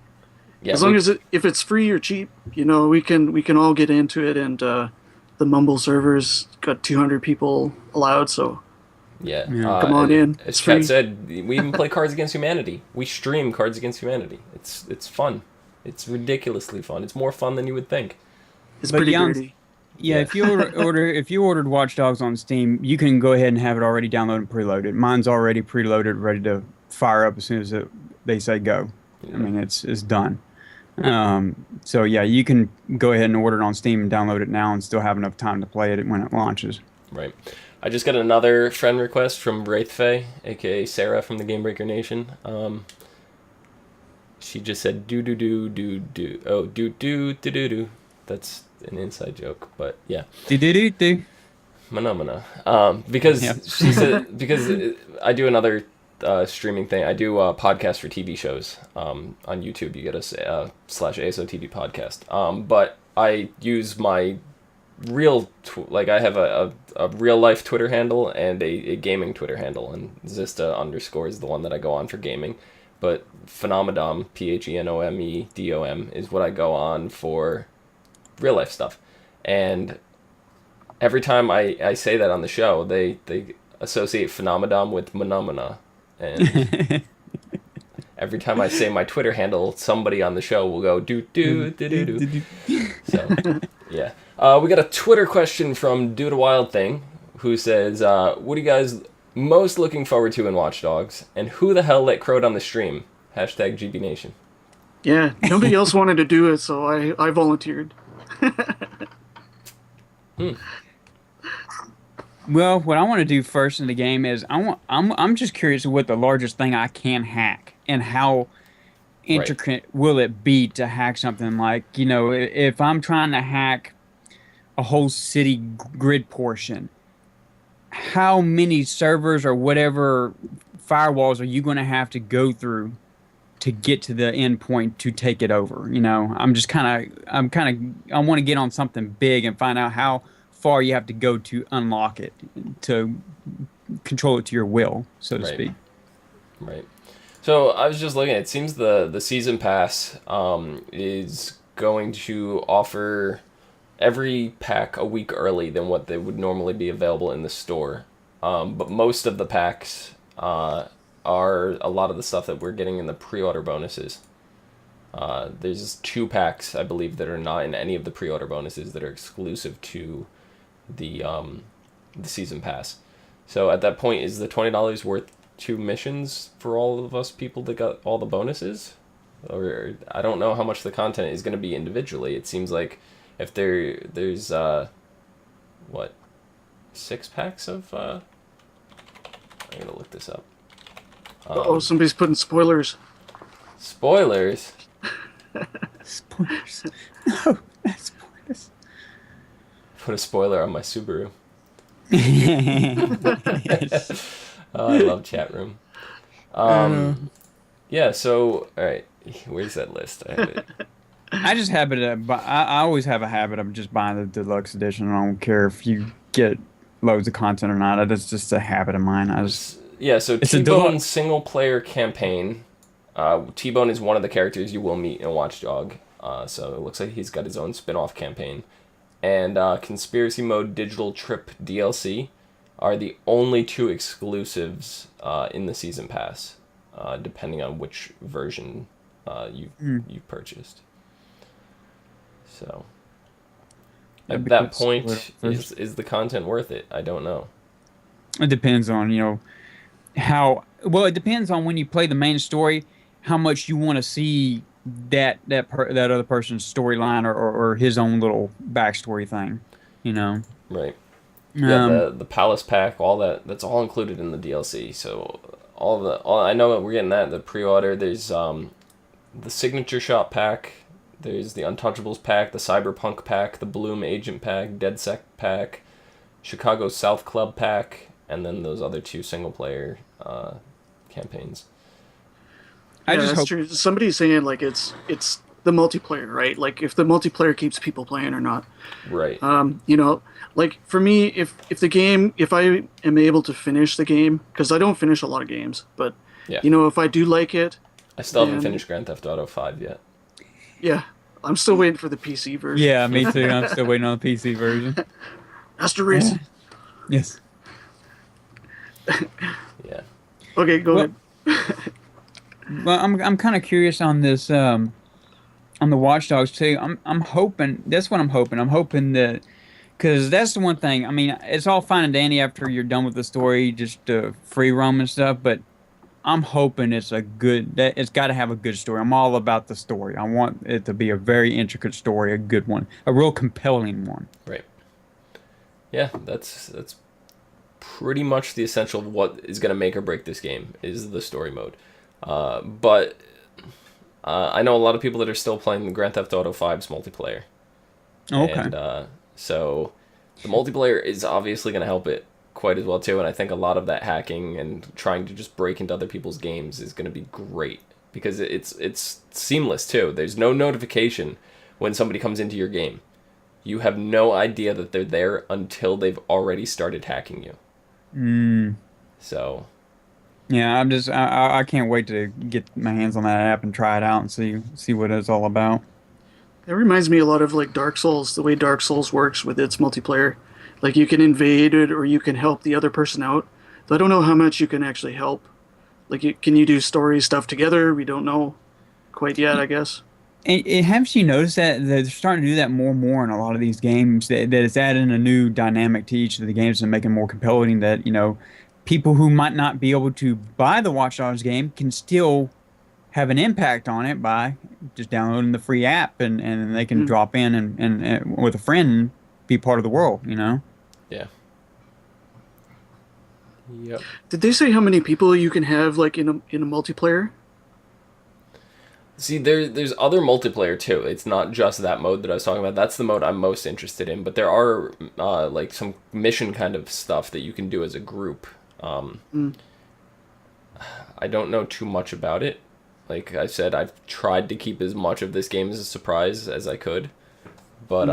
Yeah. As long as if it's free or cheap, we can all get into it, and the Mumble servers got 200 people allowed, so Yeah. Yeah. come on in. As It's Chat free. said, we even play Cards Against Humanity. We stream Cards Against Humanity. It's fun. It's ridiculously fun. It's more fun than you would think. It's But pretty yeah, dirty. Yeah, Yeah. if you if you ordered Watch Dogs on Steam, you can go ahead and have it already downloaded and preloaded. Mine's already preloaded, ready to fire up as soon as they say go. I mean, it's done. So yeah, you can go ahead and order it on Steam and download it now and still have enough time to play it when it launches. Right. I just got another friend request from Wraithfey, aka Sarah from the Game Breaker Nation. She just said do do do do do. Oh, do do do do do. That's an inside joke, but yeah. Do. Phenomena. Because Yeah. she said, because I do another streaming thing. I do a podcast for TV shows on YouTube. You get us /ASO TV podcast. But I use my real like I have a real life Twitter handle and a gaming Twitter handle, and Zista _ is the one that I go on for gaming. But Phenomedom, PHENOMEDOM, is what I go on for real life stuff. And every time I say that on the show, they associate Phenomedom with Phenomena. And every time I say my Twitter handle, somebody on the show will go do do do do do. So yeah, we got a Twitter question from Dude a Wild Thing, who says, "What are you guys most looking forward to in Watch Dogs? And who the hell let Crowd on the stream? Hashtag GB Nation." Yeah, nobody else wanted to do it, so I volunteered. Well, what I want to do first in the game is I'm just curious of what the largest thing I can hack and how intricate will it be to hack something like, if I'm trying to hack a whole city grid portion, how many servers or whatever firewalls are you going to have to go through to get to the end point to take it over? I want to get on something big and find out how far you have to go to unlock it, to control it to your will, so to speak. Right. So I was just looking. It seems the season pass is going to offer every pack a week early than what they would normally be available in the store. But most of the packs are a lot of the stuff that we're getting in the pre-order bonuses. There's 2 packs, I believe, that are not in any of the pre-order bonuses that are exclusive to the season pass. So at that point, is the $20 worth 2 missions for all of us people that got all the bonuses? Or I don't know how much the content is going to be individually. It seems like if there's 6 packs of I'm gonna look this up. Somebody's putting spoilers. Spoilers. Spoilers. No, not spoilers. Put a spoiler on my Subaru. Yes. Oh, I love chat room. Yeah. So all right, where's that list? I have it. I just have it. I always have a habit of just buying the deluxe edition. I don't care if you get loads of content or not. That's just a habit of mine. Yeah. So It's a T-Bone single player campaign. T-Bone is one of the characters you will meet in Watch Dog. So it looks like he's got his own spin-off campaign. And Conspiracy Mode Digital Trip DLC are the only 2 exclusives in the Season Pass, depending on which version you've purchased. So at that point, is the content worth it? I don't know. It depends on how well. It depends on when you play the main story, how much you want to see that other person's storyline or his own little backstory thing. Right. Yeah, the Palace Pack, all that's all included in the DLC. So I know that we're getting that the pre-order. There's the Signature Shop Pack. There's the Untouchables Pack, the Cyberpunk Pack, the Bloom Agent Pack, DedSec Pack, Chicago South Club Pack, and then those other 2 single-player campaigns. Yeah, that's true. Somebody's saying like it's the multiplayer, right? Like if the multiplayer keeps people playing or not. Right. Like for me, if I am able to finish the game, because I don't finish a lot of games, but yeah. If I do like it, I still haven't finished Grand Theft Auto 5 yet. Yeah, I'm still waiting for the PC version. Yeah, me too. I'm still waiting on the PC version. Astro Racing. Yes. Yeah. Okay, go ahead. Well, I'm kind of curious on this on the Watch Dogs too. I'm hoping that's what I'm hoping. I'm hoping that because that's the one thing. I mean, it's all fine and dandy after you're done with the story, just free roam and stuff. But I'm hoping it's it's got to have a good story. I'm all about the story. I want it to be a very intricate story, a good one, a real compelling one. Right. Yeah, that's pretty much the essential of what is going to make or break this game is the story mode. But I know a lot of people that are still playing the Grand Theft Auto 5's multiplayer. Okay. And so the multiplayer is obviously going to help it quite as well too, and I think a lot of that hacking and trying to just break into other people's games is going to be great because it's seamless too. There's no notification when somebody comes into your game. You have no idea that they're there until they've already started hacking you. So yeah, I can't wait to get my hands on that app and try it out and see what it's all about. It reminds me a lot of like Dark Souls, the way Dark Souls works with its multiplayer. Like you can invade it or you can help the other person out. Though I don't know how much you can actually help. Like, can you do story stuff together? We don't know quite yet, I guess. And haven't you noticed that they're starting to do that more and more in a lot of these games? That it's adding a new dynamic to each of the games and making more compelling. That people who might not be able to buy the Watch Dogs game can still have an impact on it by just downloading the free app and they can drop in and with a friend and be part of the world. Yeah. Yep. Did they say how many people you can have like in a multiplayer? See, there's other multiplayer too. It's not just that mode that I was talking about. That's the mode I'm most interested in. But there are like some mission kind of stuff that you can do as a group. I don't know too much about it. Like I said, I've tried to keep as much of this game as a surprise as I could. But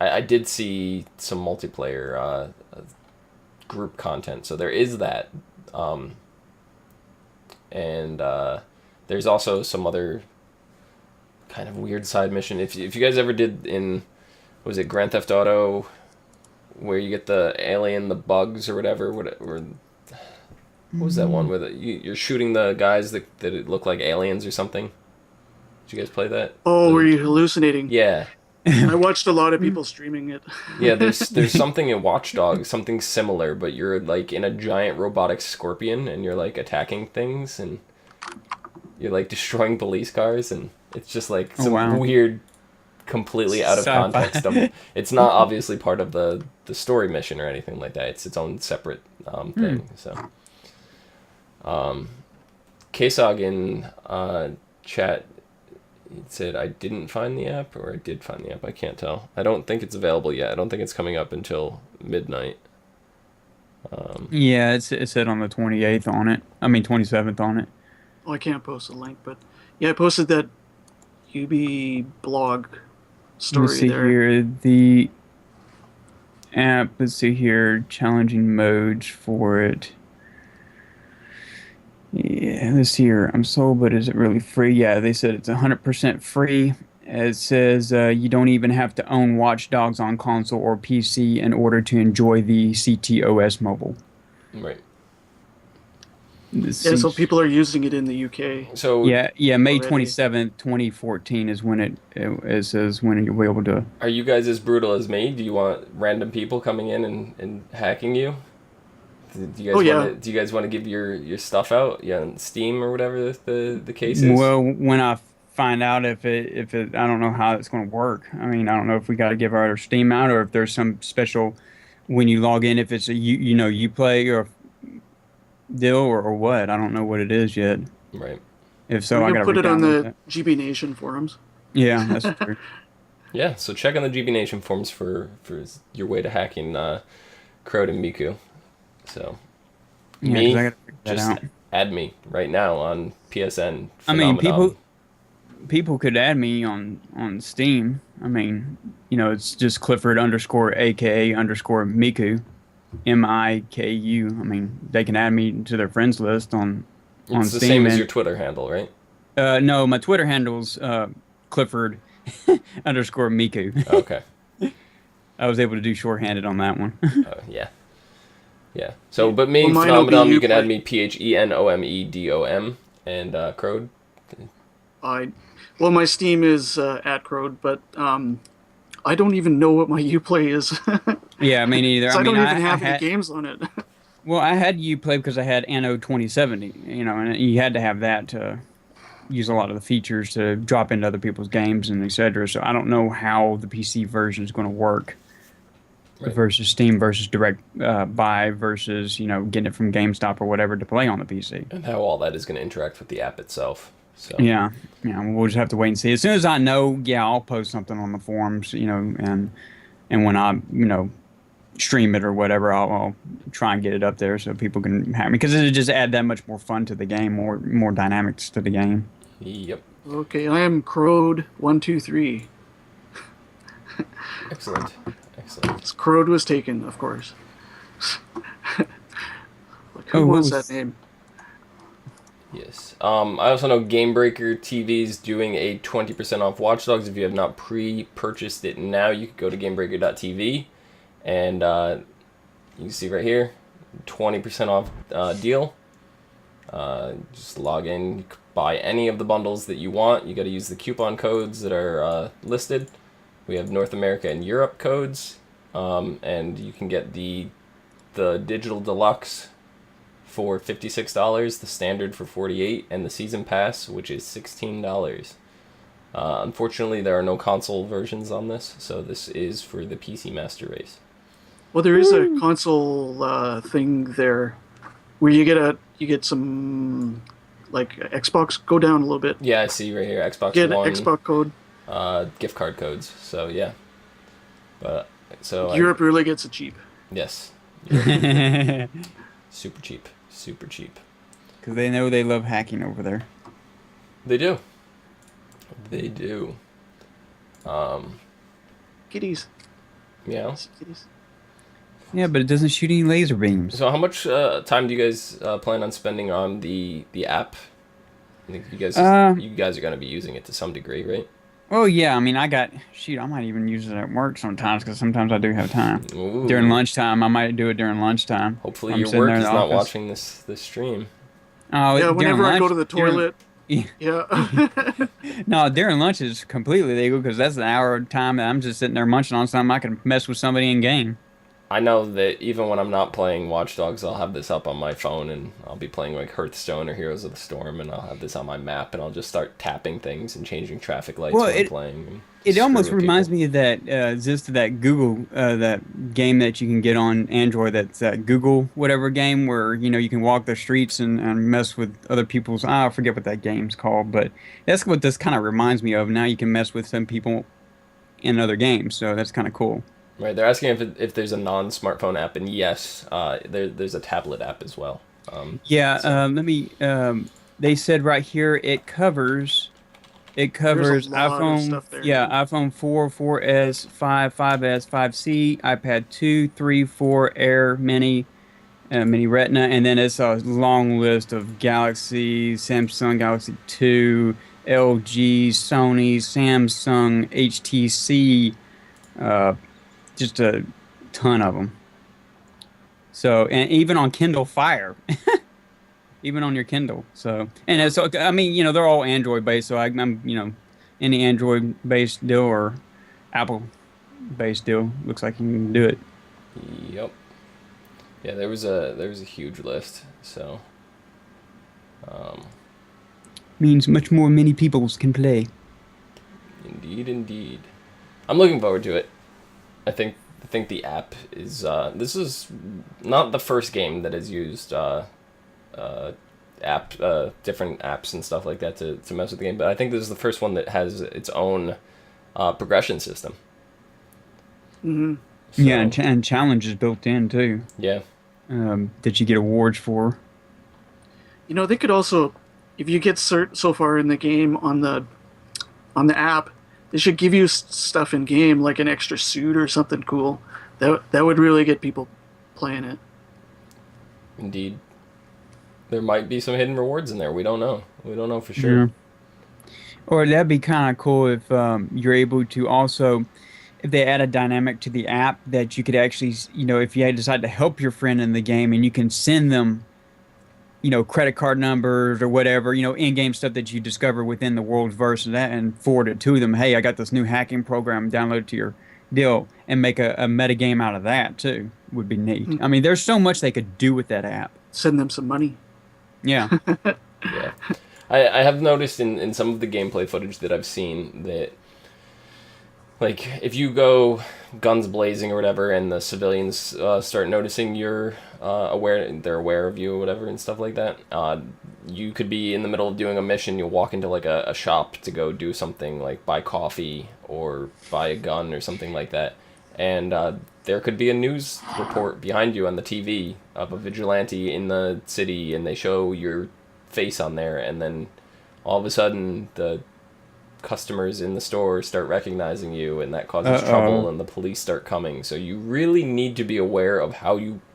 I did see some multiplayer group content, so there is that. And there's also some other kind of weird side mission. If you guys ever did in was it Grand Theft Auto, where you get the alien, the bugs or whatever. What was that one where you're shooting the guys that it look like aliens or something? Did you guys play that? Oh, were you hallucinating? Yeah. I watched a lot of people streaming it. Yeah, there's something in Watch Dogs, something similar, but you're like in a giant robotic scorpion and you're like attacking things and you're like destroying police cars and it's just like some weird, completely out of context. It's not obviously part of the story mission or anything like that. It's its own separate thing. So, Kesog in chat said I didn't find the app or I did find the app. I can't tell. I don't think it's available yet. I don't think it's coming up until midnight. Yeah, it said on the 28th on it. I mean 27th on it. Oh, I can't post a link, but yeah, I posted that UB blog story Let's see there. here. The app, let's see here, challenging modes for it. Yeah, let's see here. I'm sold, but is it really free? Yeah, they said it's 100% free. It says you don't even have to own Watch Dogs on console or PC in order to enjoy the CTOS mobile. Right. Yeah, so people are using it in the UK. So May 27th, 2014 is when it says when you'll be able to. Are you guys as brutal as me? Do you want random people coming in and hacking you? Do you guys want to give your stuff out? Yeah, on Steam or whatever the case is. Well, when I find out if it I don't know how it's going to work. I mean, I don't know if we got to give our Steam out or if there's some special when you log in, if it's a you play or deal or what. I don't know what it is yet. Right. If so, I got to put it on the GB Nation forums. Yeah, that's true. Yeah, so check on the GB Nation forums for your way to hacking Crowd and Miku. So, yeah, just add me right now on PSN. I mean, people could add me on Steam. I mean, it's just Clifford _ AKA _ Miku, MIKU. I mean, they can add me to their friends list on Steam. It's the same as your Twitter handle, right? No, my Twitter handle's Clifford _ Miku. Okay. I was able to do shorthanded on that one. Yeah. Yeah. So, but me, Phenomenon, you can add me PHENOMEDOM and Crowd. Well, my Steam is at Crowd, but I don't even know what my Uplay is. Yeah, me neither. I don't even have any games on it. Well, I had Uplay because I had Anno 2070, and you had to have that to use a lot of the features to drop into other people's games and etc. So I don't know how the PC version is going to work. Right. Versus Steam versus direct buy versus getting it from GameStop or whatever to play on the PC. And how all that is going to interact with the app itself. So. Yeah, we'll just have to wait and see. As soon as I know, I'll post something on the forums, and when I stream it or whatever, I'll try and get it up there so people can have me because it'll just add that much more fun to the game, more dynamics to the game. Yep. Okay, I am Crowd123. Excellent. Crowd was taken, of course. Who wants that name? Yes. I also know Game Breaker TV's doing a 20% off Watch Dogs. If you have not pre-purchased it now, you could go to GameBreaker.tv and you can see right here, 20% off deal. Just log in, you can buy any of the bundles that you want. You got to use the coupon codes that are listed. We have North America and Europe codes, and you can get the digital deluxe for $56, the standard for $48, and the season pass, which is $16. Unfortunately, there are no console versions on this, so this is for the PC Master Race. Well, there is a console thing there, where you get some like Xbox. Go down a little bit. Yeah, I see right here, Xbox Get One. An Xbox code. Gift card codes. So yeah, Europe really gets it cheap. Yes. Super cheap. Because they know they love hacking over there. They do. Kitties. Yeah. Kitties. Yeah, but it doesn't shoot any laser beams. So how much time do you guys plan on spending on the app? I think you guys are going to be using it to some degree, right? Oh yeah, I mean, shoot, I might even use it at work sometimes because sometimes I do have time. During Ooh. lunchtime, I might do it during lunchtime. Hopefully I'm your sitting there work in the is not office. watching this stream. Oh, Yeah, during whenever I go lunch, to the toilet, yeah. no, during lunch is completely legal because that's an hour of time that I'm just sitting there munching on something. I can mess with somebody in game. I know that even when I'm not playing Watch Dogs, I'll have this up on my phone and I'll be playing like Hearthstone or Heroes of the Storm, and I'll have this on my map and I'll just start tapping things and changing traffic lights Well, when I'm it playing and it just almost screwing reminds people. me of that just that Google that game that you can get on Android. That's that Google whatever game where you can walk the streets and mess with other people's. I forget what that game's called, but that's what this kind of reminds me of. Now you can mess with some people in other games, so that's kind of cool. Right? They're asking if there's a non-smartphone app, and yes, there's a tablet app as well. Yeah, So let me. They said right here it There's a covers lot of iPhone, stuff there, yeah, dude. iPhone 4, 4S, 5, 5S, 5C, iPad 2, 3, 4, Air, Mini Retina, and then it's a long list of Galaxy, Samsung Galaxy 2, LG, Sony, Samsung, HTC, uh, just a ton of them. So, and even on Kindle Fire, even on your Kindle. So, and it's, so, I mean, they're all Android based. So I'm, any Android based deal or Apple based deal looks like you can do it. yep, yeah, there was a huge list. So um, Means much more many peoples can play. indeed, indeed, I'm looking forward to it. I think the app is this is not the first game that has used uh, different apps and stuff like that to mess with the game, but I think this is the first one that has its own progression system. Hmm. Yeah, So and challenges built in too, yeah, that you get awards for. They could also, if you get so far in the game on the app, they should give you stuff in game like an extra suit or something cool. That would really get people playing it. indeed, there might be some hidden rewards in there. We don't know. We don't know for sure. Yeah. Or that'd be kind of cool if you're able to also, if they add a dynamic to the app that you could actually, if you had decide to help your friend in the game and you can send them, credit card numbers or whatever, in-game stuff that you discover within the world's verse of that and forward it to them. Hey, I got this new hacking program, download it to your deal and make a meta game out of that too. Would be neat. Mm. I mean, there's so much they could do with that app. Send them some money. Yeah. Yeah, I have noticed in some of the gameplay footage that I've seen that like if you go guns blazing or whatever, and the civilians start noticing you're they're aware of you or whatever and stuff like that. You could be in the middle of doing a mission. You'll walk into like a shop to go do something like buy coffee or buy a gun or something like that, and there could be a news report behind you on the TV of a vigilante in the city, and they show your face on there, and then all of a sudden the customers in the store start recognizing you, and that causes trouble, Uh-oh. and the police start coming. So you really need to be aware of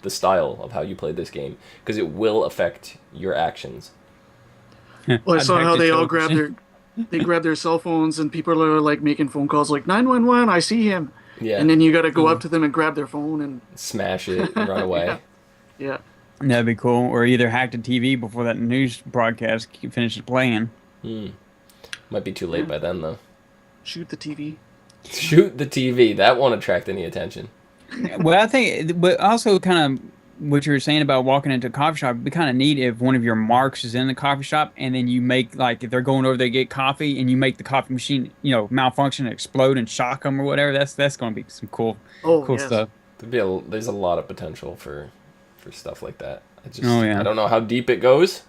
the style of how you play this game, because it will affect your actions. Well, I I'd saw like how to they all television. grab their cell phones and people are like making phone calls like 911, I see him. Yeah, And then you got to go up Oh, to them and grab their phone and smash it and run yeah. away. Yeah. that'd be cool. Or either hack the TV before that news broadcast finishes playing. Hmm. Might be too late Yeah. by then though. Shoot the TV. Shoot the TV. That won't attract any attention. Well, I think, but also kind of what you were saying about walking into a coffee shop, it'd be kind of neat if one of your marks is in the coffee shop and then you make, like, if they're going over there to get coffee and you make the coffee machine, malfunction and explode and shock them or whatever. That's going to be some Oh, cool yes. stuff. There's a lot of potential for stuff like that. Oh, I yeah. don't know how deep it goes.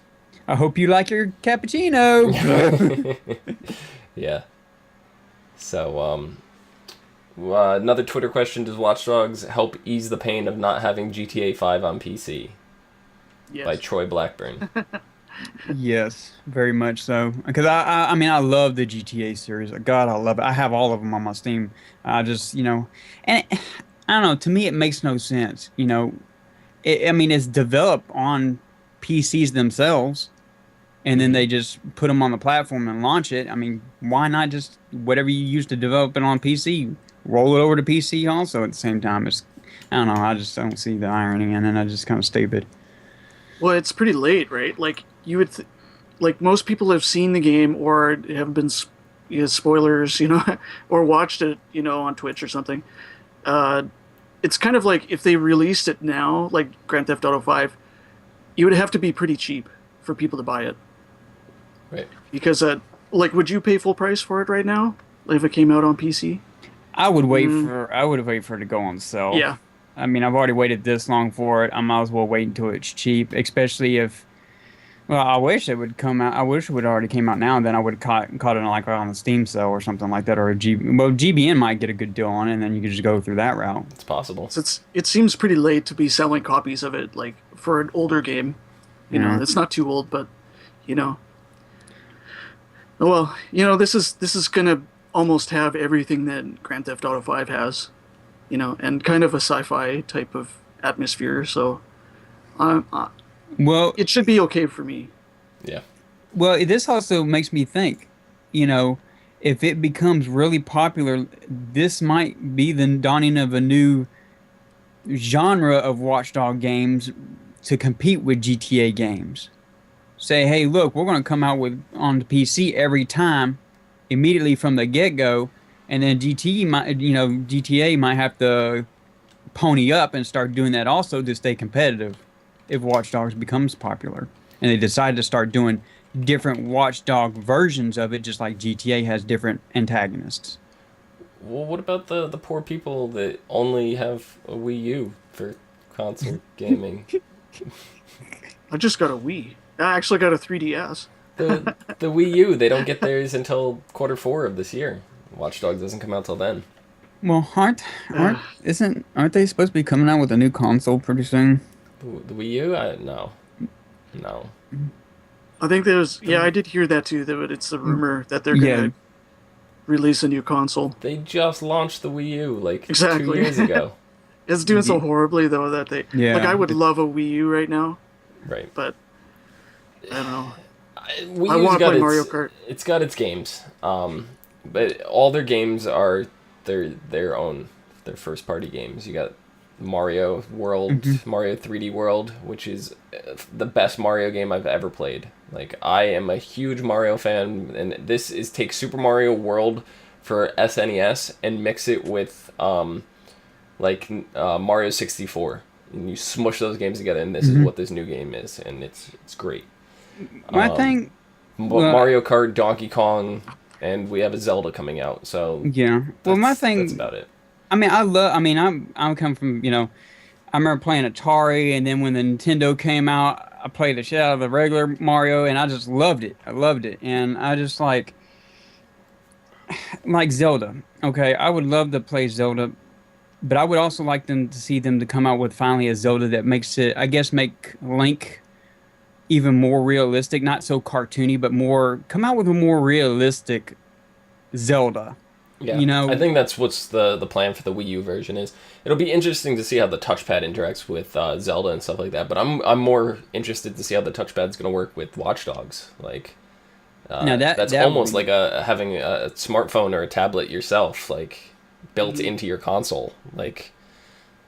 I hope you like your cappuccino. Yeah. So, another Twitter question: does Watch Dogs help ease the pain of not having GTA 5 on PC? By Yes. Troy Blackburn. Yes, very much so. Because I mean, I love the GTA series. God, I love it. I have all of them on my Steam. I just, and I don't know. To me, it makes no sense. I mean, it's developed on PCs themselves. and then they just put them on the platform and launch it. I mean, why not just whatever you used to develop it on PC, roll it over to PC also at the same time? It's, I don't know. I just don't see the irony in it. I just kind of stupid. Well, it's pretty late, right? Like you would, like most people have seen the game or have been spoilers, or watched it, on Twitch or something. It's kind of like if they released it now, like Grand Theft Auto 5, you would have to be pretty cheap for people to buy it. Right. Because, like, would you pay full price for it right now if it came out on PC? I would wait for it to go on sale. Yeah. I mean, I've already waited this long for it. I might as well wait until it's cheap, especially if. Well, I wish it would come out. I wish it would already came out now. Then I would have caught it like on the Steam sale or something like that, or GBN might get a good deal on it, and then you could just go through that route. It's possible. So it seems pretty late to be selling copies of it, like for an older game. It's not too old, but well, this is gonna almost have everything that Grand Theft Auto 5 has, and kind of a sci-fi type of atmosphere. So, well, it should be okay for me. Yeah. Well, this also makes me think, if it becomes really popular, this might be the dawning of a new genre of watchdog games to compete with GTA games. Say, hey, look, we're going to come out with on the PC every time, immediately from the get-go, and then GTA might have to pony up and start doing that also to stay competitive if Watch Dogs becomes popular. And they decide to start doing different watchdog versions of it, just like GTA has different antagonists. Well, what about the poor people that only have a Wii U for console gaming? I just got a Wii. I actually got a 3DS. The Wii U, they don't get theirs until Q4 of this year. Watch Dogs doesn't come out till then. Well, aren't they supposed to be coming out with a new console pretty soon? The Wii U? No. I think I did hear that too, that it's a rumor that they're going to release a new console. They just launched the Wii U like exactly. 2 years ago. It's doing so horribly though that they I would love a Wii U right now. Right. But I don't know. I want to play Mario Kart. It's got its games. But all their games are their own, their first party games. You got Mario World, Mario 3D World, which is the best Mario game I've ever played. Like, I am a huge Mario fan, and this is take Super Mario World for SNES and mix it with Mario 64, and you smush those games together, and this is what this new game is, and it's great. My thing, Mario Kart, Donkey Kong, and we have a Zelda coming out. So my thing, that's about it. I mean, I'm come from, I remember playing Atari, and then when the Nintendo came out, I played the shit out of the regular Mario, and I just loved it. And I just like Zelda. Okay, I would love to play Zelda, but I would also like to see them to come out with finally a Zelda that makes it, I guess, make Link even more realistic, not so cartoony, but come out with a more realistic Zelda. Yeah, I think that's what's the plan for the Wii U version is. It'll be interesting to see how the touchpad interacts with Zelda and stuff like that. But I'm more interested to see how the touchpad's going to work with Watch Dogs. Like, that's almost like having a smartphone or a tablet yourself, like built into your console. Like,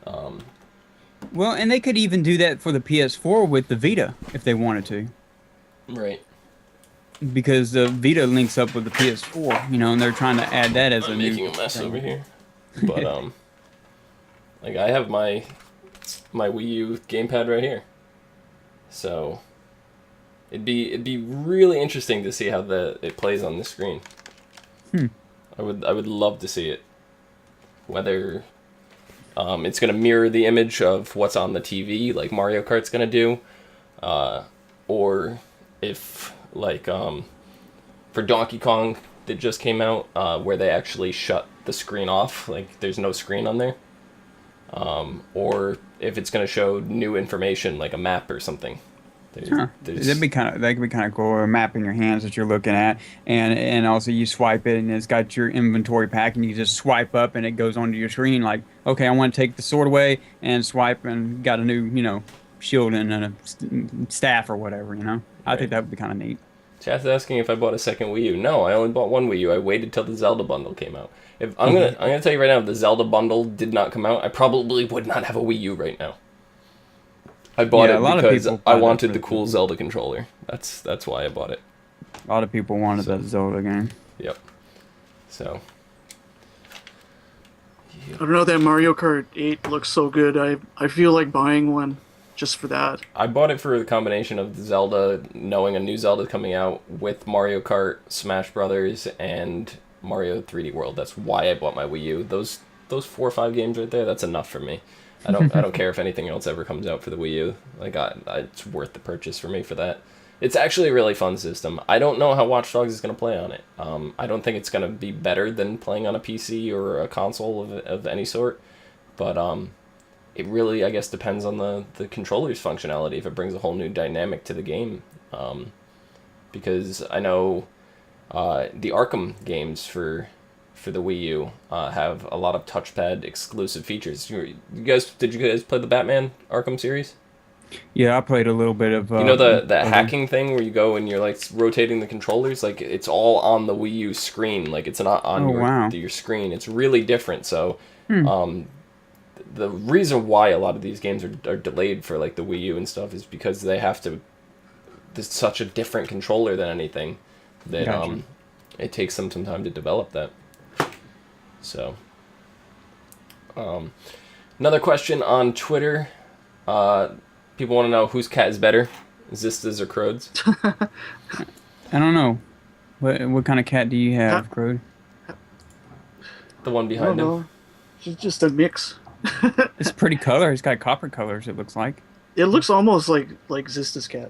well, and they could even do that for the PS4 with the Vita if they wanted to. Right. Because the Vita links up with the PS4, and they're trying to add that as I'm making a mess over here. But I have my Wii U gamepad right here. So it'd be really interesting to see how it plays on this screen. I would love to see it. Whether it's going to mirror the image of what's on the TV, like Mario Kart's going to do, or if for Donkey Kong that just came out, where they actually shut the screen off, like there's no screen on there, or if it's going to show new information like a map or something. That could be kind of cool. A map in your hands that you're looking at, and also you swipe it, and it's got your inventory pack, and you just swipe up, and it goes onto your screen. Like, okay, I want to take the sword away, and swipe, and got a new shield and a staff or whatever. I think that would be kind of neat. Chat's asking if I bought a second Wii U. No, I only bought one Wii U. I waited till the Zelda bundle came out. If I'm gonna tell you right now, if the Zelda bundle did not come out, I probably would not have a Wii U right now. I bought it because I wanted the cool Zelda controller. That's why I bought it. A lot of people wanted that Zelda game. Yep. So. I don't know, that Mario Kart 8 looks so good. I feel like buying one just for that. I bought it for the combination of Zelda, knowing a new Zelda coming out with Mario Kart, Smash Brothers, and Mario 3D World. That's why I bought my Wii U. Those 4 or 5 games right there, that's enough for me. I don't care if anything else ever comes out for the Wii U. Like it's worth the purchase for me for that. It's actually a really fun system. I don't know how Watch Dogs is going to play on it. I don't think it's going to be better than playing on a PC or a console of any sort. But it really, I guess, depends on the controller's functionality, if it brings a whole new dynamic to the game. Because I know the Arkham games for the Wii U have a lot of touchpad exclusive features. Did you guys play the Batman Arkham series? Yeah, I played a little bit of. You know the hacking thing where you go and you're like rotating the controllers, like it's all on the Wii U screen, like it's not on your screen. It's really different. So, the reason why a lot of these games are delayed for like the Wii U and stuff is because they have to. There's such a different controller than anything that Gotcha. It takes them some time to develop that. So, another question on Twitter. People want to know whose cat is better, Zista's or Crode's. I don't know. What kind of cat do you have, Crode? The one behind him. It's just a mix. It's pretty color. It's got copper colors, it looks like. It looks almost like Zista's cat.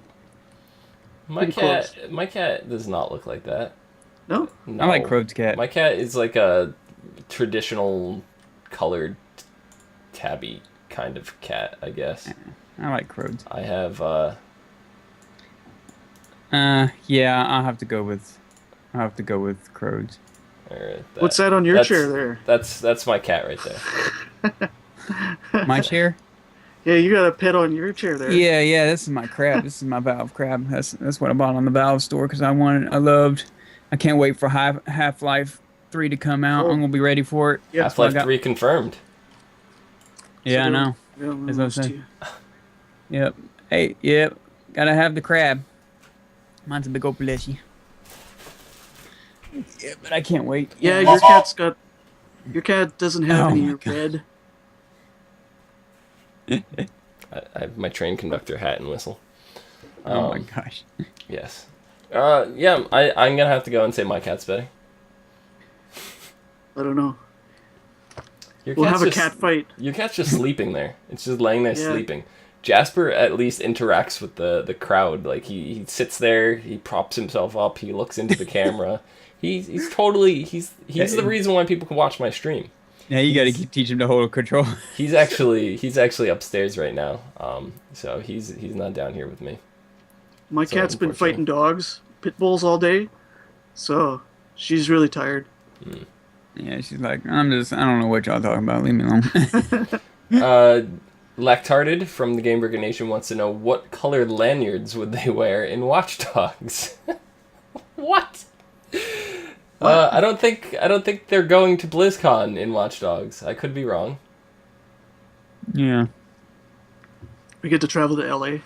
My cat does not look like that. No? I like Crode's cat. My cat is like a traditional colored tabby kind of cat, I guess. I like Crode's. I have yeah, I'll have to go with Crode's. What's that on your chair there? That's my cat right there. My chair? Yeah, you got a pet on your chair there. Yeah, this is my crab. This is my valve crab. That's what I bought on the valve store because I can't wait for Half-Life 3 to come out. I'm gonna be ready for it. Yeah, Half-Life 3 confirmed. Yeah, I know. That's what I'm saying. Yep. Hey, yep. Gotta have the crab. Mine's a big old plushie. Yeah, but I can't wait. Yeah, your cat doesn't have any red. I have my train conductor hat and whistle. Oh my gosh. Yes. Yeah, I'm gonna have to go and say my cat's better. I don't know. We'll have a cat fight. Your cat's just sleeping there. It's just laying there sleeping. Jasper at least interacts with the crowd. Like he sits there, he props himself up, he looks into the camera. He's the reason why people can watch my stream. Yeah, you got to teach him to hold control. He's actually upstairs right now. So he's not down here with me. My cat's been fighting dogs, pit bulls all day, so she's really tired. Yeah, she's like, I don't know what y'all talking about. Leave me alone. Lactarded from the Game Burger Nation wants to know what colored lanyards would they wear in Watch Dogs. What? I don't think they're going to BlizzCon in Watch Dogs. I could be wrong. Yeah. We get to travel to LA.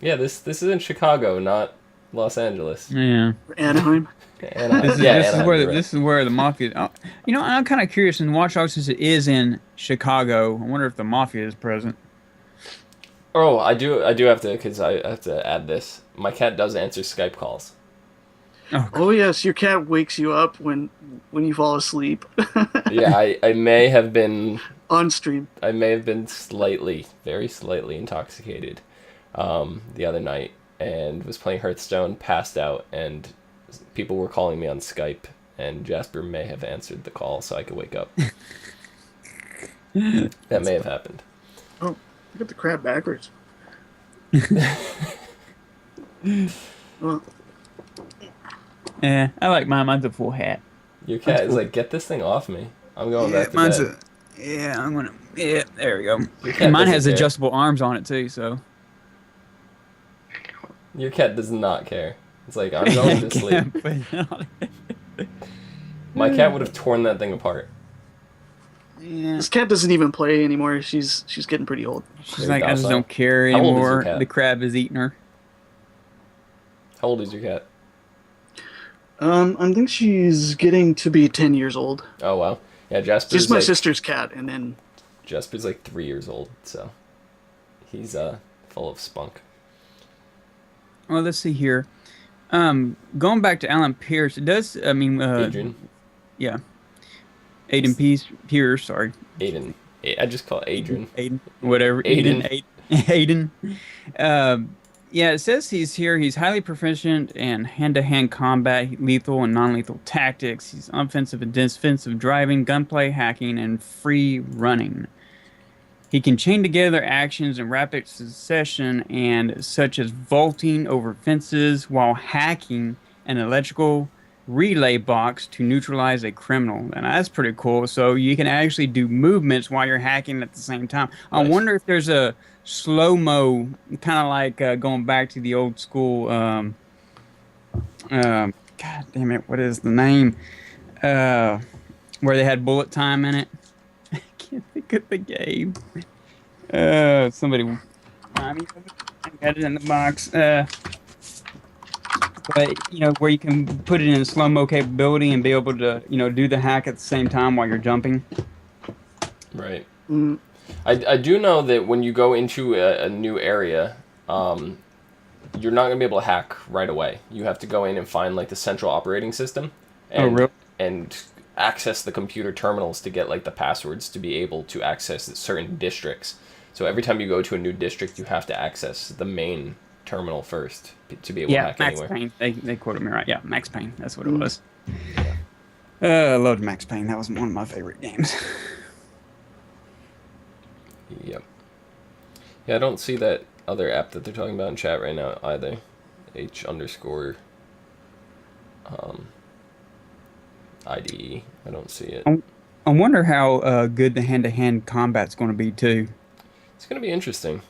Yeah, this is in Chicago, not Los Angeles. Yeah. Or Anaheim. This is where the Mafia. I'm kind of curious in Watch Dogs since it is in Chicago. I wonder if the Mafia is present. Oh, I do have to, because I have to add this. My cat does answer Skype calls. Oh yes, your cat wakes you up when you fall asleep. Yeah, I may have been on stream. I may have been very slightly intoxicated the other night and was playing Hearthstone, passed out, and people were calling me on Skype, and Jasper may have answered the call so I could wake up. That may have happened. Oh, I got the crab backwards. Well. Yeah, I like mine. Mine's a full hat. Your cat is like, get this thing off me. I'm going back to bed. Yeah, there we go. And mine has adjustable arms on it too, so. Your cat does not care. It's like, I'm going to sleep. Can't put it on. My cat would have torn that thing apart. Yeah. This cat doesn't even play anymore. She's getting pretty old. She's Very like, I just docile. don't care How old is your anymore. cat? The crab is eating her. How old is your cat? I think she's getting to be 10 years old. Oh, wow. Yeah, Jasper's Just my like, sister's cat, and then Jasper's like 3 years old, so he's full of spunk. Well, let's see here. Going back to Alan Pierce, it does. I mean, Adrian. yeah, Pierce. Sorry, Aiden. I just call it Adrian. Aiden, whatever. Aiden. Aiden. Yeah, it says he's here. He's highly proficient in hand-to-hand combat, lethal and non-lethal tactics. He's offensive and defensive driving, gunplay, hacking, and free running. He can chain together actions in rapid succession, and such as vaulting over fences while hacking an electrical relay box to neutralize a criminal. And that's pretty cool. So you can actually do movements while you're hacking at the same time. I Nice. wonder if there's a slow-mo, kind of like going back to the old school, God damn it, what is the name? Where they had bullet time in it. I can't think of the game. Somebody, I got it in the box. But you know, where you can put it in slow-mo capability and be able to, you know, do the hack at the same time while you're jumping. Right. mm, I do know that when you go into a new area, you're not going to be able to hack right away. You have to go in and find like the central operating system and, really? and access the computer terminals to get like the passwords to be able to access certain districts. So every time you go to a new district, you have to access the main terminal first to be able to Yeah, hack Max anywhere. Payne. They quoted me right. Yeah, Max Payne. That's what it was. I loved Max Payne. That was one of my favorite games. Yep. Yeah, I don't see that other app that they're talking about in chat right now either. H underscore IDE. I don't see it. I wonder how good the hand-to-hand combat's going to be too. It's going to be interesting.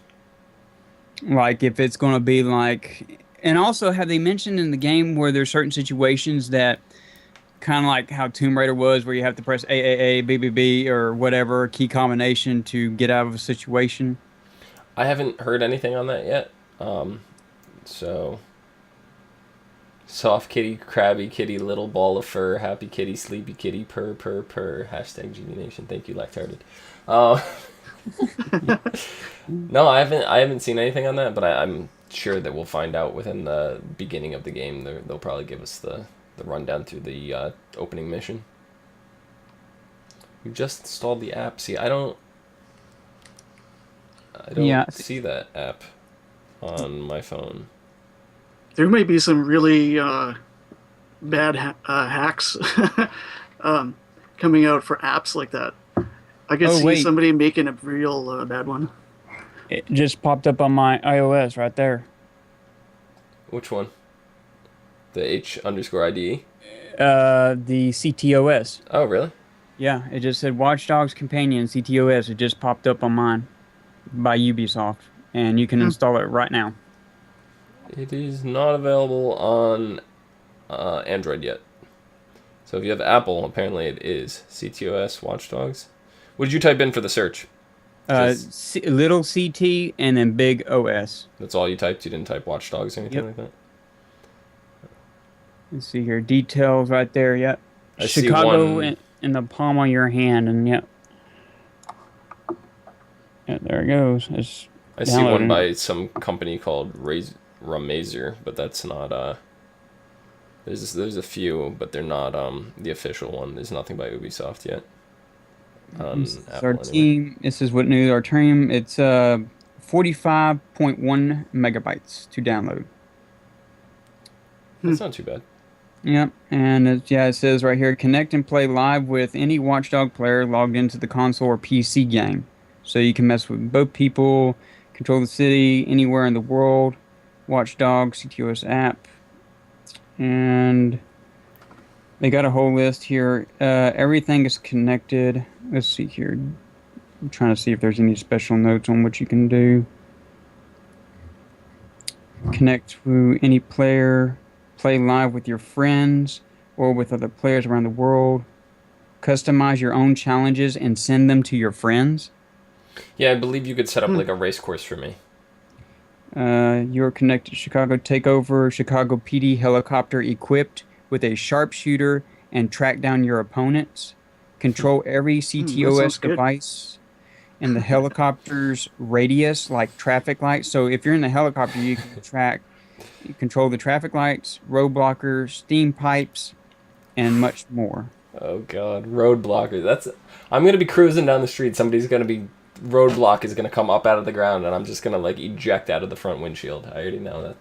Like if it's going to be like, and also have they mentioned in the game where there's certain situations that kind of like how Tomb Raider was, where you have to press AAA, BBB, or whatever key combination to get out of a situation? I haven't heard anything on that yet. So soft kitty, crabby kitty, little ball of fur, happy kitty, sleepy kitty, purr, purr, purr. Hashtag GB Nation. Thank you, Lactarded. No, I haven't seen anything on that, but I'm sure that we'll find out within the beginning of the game. They'll probably give us the rundown through the opening mission. We just installed the app. See, I don't Yeah. see that app on my phone. there might be some really bad hacks coming out for apps like that. I could Oh, see wait. somebody making a real bad one. It just popped up on my iOS right there. Which one? The H underscore IDE? The CTOS. Oh, really? Yeah, it just said Watch Dogs Companion CTOS. It just popped up on mine by Ubisoft, and you can install it right now. It is not available on Android yet. So if you have Apple, apparently it is. CTOS Watch Dogs. What did you type in for the search? Little CT and then big OS. That's all you typed? You didn't type Watch Dogs or anything Yep. like that? Let's see here. Details right there. Yep. I see Chicago one- in the palm of your hand, and yep. Yeah, there it goes. It's I see one downloading. by some company called Ramazer, but that's not there's a few, but they're not the official one. There's nothing by Ubisoft yet. This is Apple, our anyway. team. This is what new our team. It's 45.1 megabytes to download. That's not too bad. Yep, and it says right here, connect and play live with any Watchdog player logged into the console or PC game. So you can mess with both people, control the city anywhere in the world. Watchdog CTOS app, and they got a whole list here. Everything is connected. Let's see here. I'm trying to see if there's any special notes on what you can do. Connect to any player. play live with your friends or with other players around the world, customize your own challenges and send them to your friends. Yeah, I believe you could set up Hmm. like a race course for me. You're connected to Chicago Takeover, Chicago PD helicopter equipped with a sharpshooter and track down your opponents. Control every That sounds CTOS good. device in the helicopter's radius, like traffic lights. So if you're in the helicopter, you can control the traffic lights, road blockers, steam pipes, and much more. Oh god, roadblocker. That's. I'm gonna be cruising down the street. Somebody's gonna be roadblock is gonna come up out of the ground, and I'm just gonna like eject out of the front windshield. I already know that.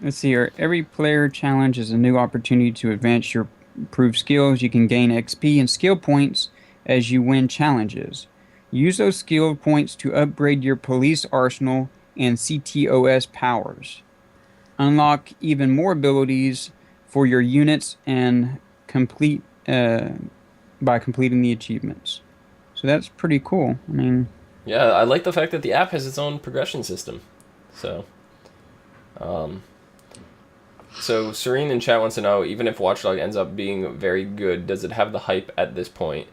Let's see here. Every player challenge is a new opportunity to advance your improved skills. You can gain XP and skill points as you win challenges. Use those skill points to upgrade your police arsenal and CTOS powers. Unlock even more abilities for your units and complete by completing the achievements. So that's pretty cool. I mean, Yeah, I like the fact that the app has its own progression system. So, um, so Serene in chat wants to know, even if Watchdog ends up being very good, does it have the hype at this point,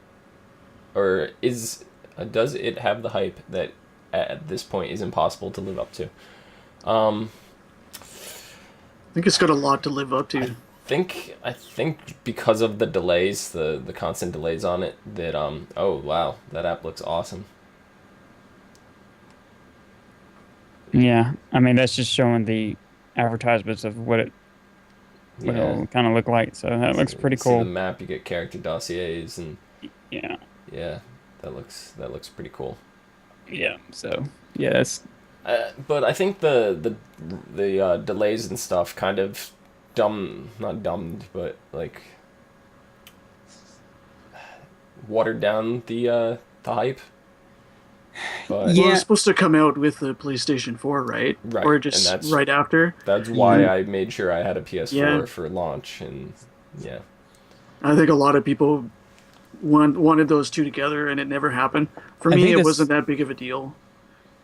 or does it have the hype that at this point is impossible to live up to? Um, I think it's got a lot to live up to. I think because of the delays, the constant delays on it, that oh wow, that app looks awesome. yeah. I mean, that's just showing the advertisements of what Yeah. it'll kind of look like. So that looks pretty See the cool. map, you get character dossiers, and Yeah. yeah, that looks pretty cool. Yeah. So yeah, that's But I think the delays and stuff kind of not dumbed, but like watered down the hype. But Well, it yeah. was supposed to come out with the PlayStation 4, right? right, Or and just that's right after. that's why I made sure I had a PS4 Yeah. for launch, and yeah, I think a lot of people wanted those two together, and it never happened. For I me, think it this. wasn't that big of a deal.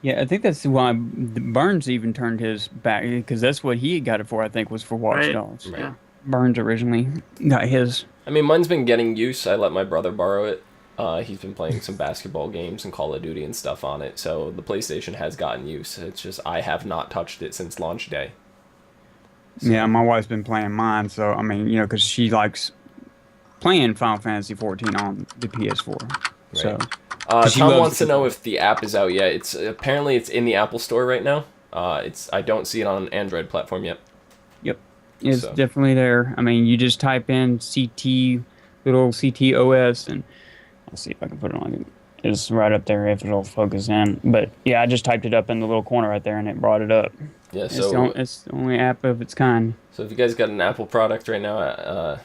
Yeah, I think that's why Burns even turned his back because that's what he got it for. I think was for Watch Right? Dogs. right. Yeah. Burns originally got his. I mean, mine's been getting use. I let my brother borrow it. He's been playing some basketball games and Call of Duty and stuff on it, so the PlayStation has gotten use. It's just I have not touched it since launch day. So, Yeah, my wife's been playing mine, so I mean, because she likes playing Final Fantasy 14 on the PS4. So, right. 'cause she Tom loves wants the to know controller. if the app is out yet. It's apparently it's in the Apple Store right now. I don't see it on an Android platform yet. Yep, it's So definitely there. I mean, you just type in little CTOS, and I'll see if I can put it on. It's right up there if it'll focus in. But yeah, I just typed it up in the little corner right there, and it brought it up. yeah, It's the only app of its kind. so if you guys got an Apple product right now,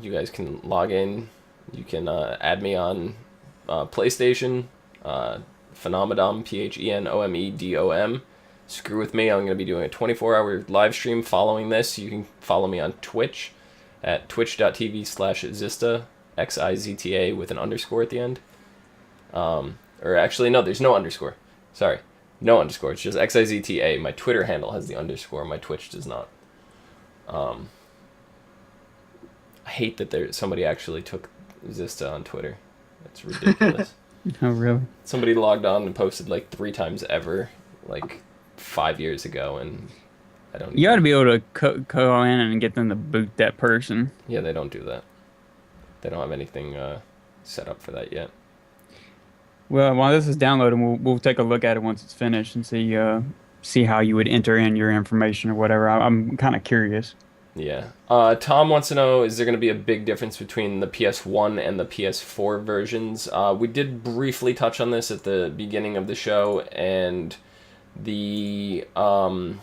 you guys can log in. You can add me on PlayStation, Phenomedom, PHENOMEDOM. Screw with me. I'm going to be doing a 24-hour live stream following this. You can follow me on Twitch at twitch.tv/Zista, XIZTA with an underscore at the end. Or actually, no, there's no underscore. Sorry. No underscore. It's just XIZTA. My Twitter handle has the underscore. My Twitch does not. I hate that somebody actually took Zista on Twitter. That's ridiculous. Oh, really? Somebody logged on and posted like 3 times ever, like 5 years ago, and I don't. You got to be able to go in and get them to boot that person. Yeah, they don't do that. They don't have anything set up for that yet. Well, while this is downloading, we'll take a look at it once it's finished and see how you would enter in your information or whatever. I'm kind of curious. Yeah. Tom wants to know, is there going to be a big difference between the PS1 and the PS4 versions? We did briefly touch on this at the beginning of the show, and the, what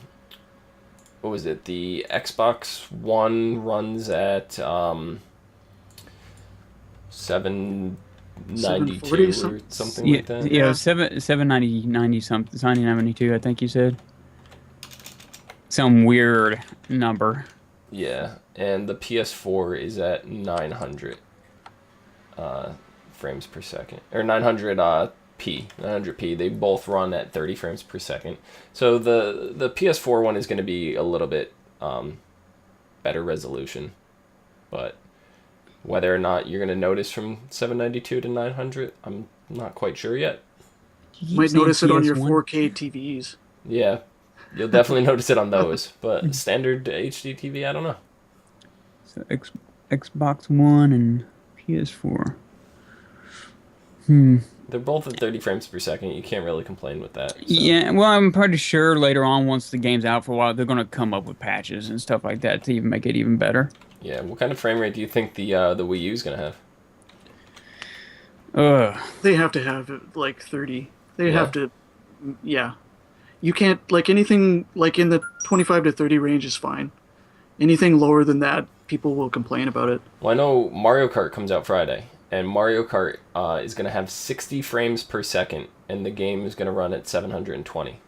was it? The Xbox One runs at 792 or something Yeah, like that. yeah, 790 something, 992, I think you said. Some weird number. Yeah, and the PS4 is at 900 frames per second, or 900p. They both run at 30 frames per second. So the PS4 one is going to be a little bit better resolution. But whether or not you're going to notice from 792 to 900, I'm not quite sure yet. You Might keep saying notice it on your PS1. 4K TVs. Yeah, you'll definitely notice it on those. But standard HD TV, I don't know. So Xbox One and PS4. Hmm. They're both at 30 frames per second. You can't really complain with that. So. Yeah, well, I'm pretty sure later on, once the game's out for a while, they're going to come up with patches and stuff like that to even make it even better. Yeah, what kind of frame rate do you think the Wii U's going to have? They have to have like 30. They Yeah. have to, yeah. You can't, like anything like in the 25 to 30 range is fine. Anything lower than that, people will complain about it. Well, I know Mario Kart comes out Friday, and Mario Kart is going to have 60 frames per second, and the game is going to run at 720.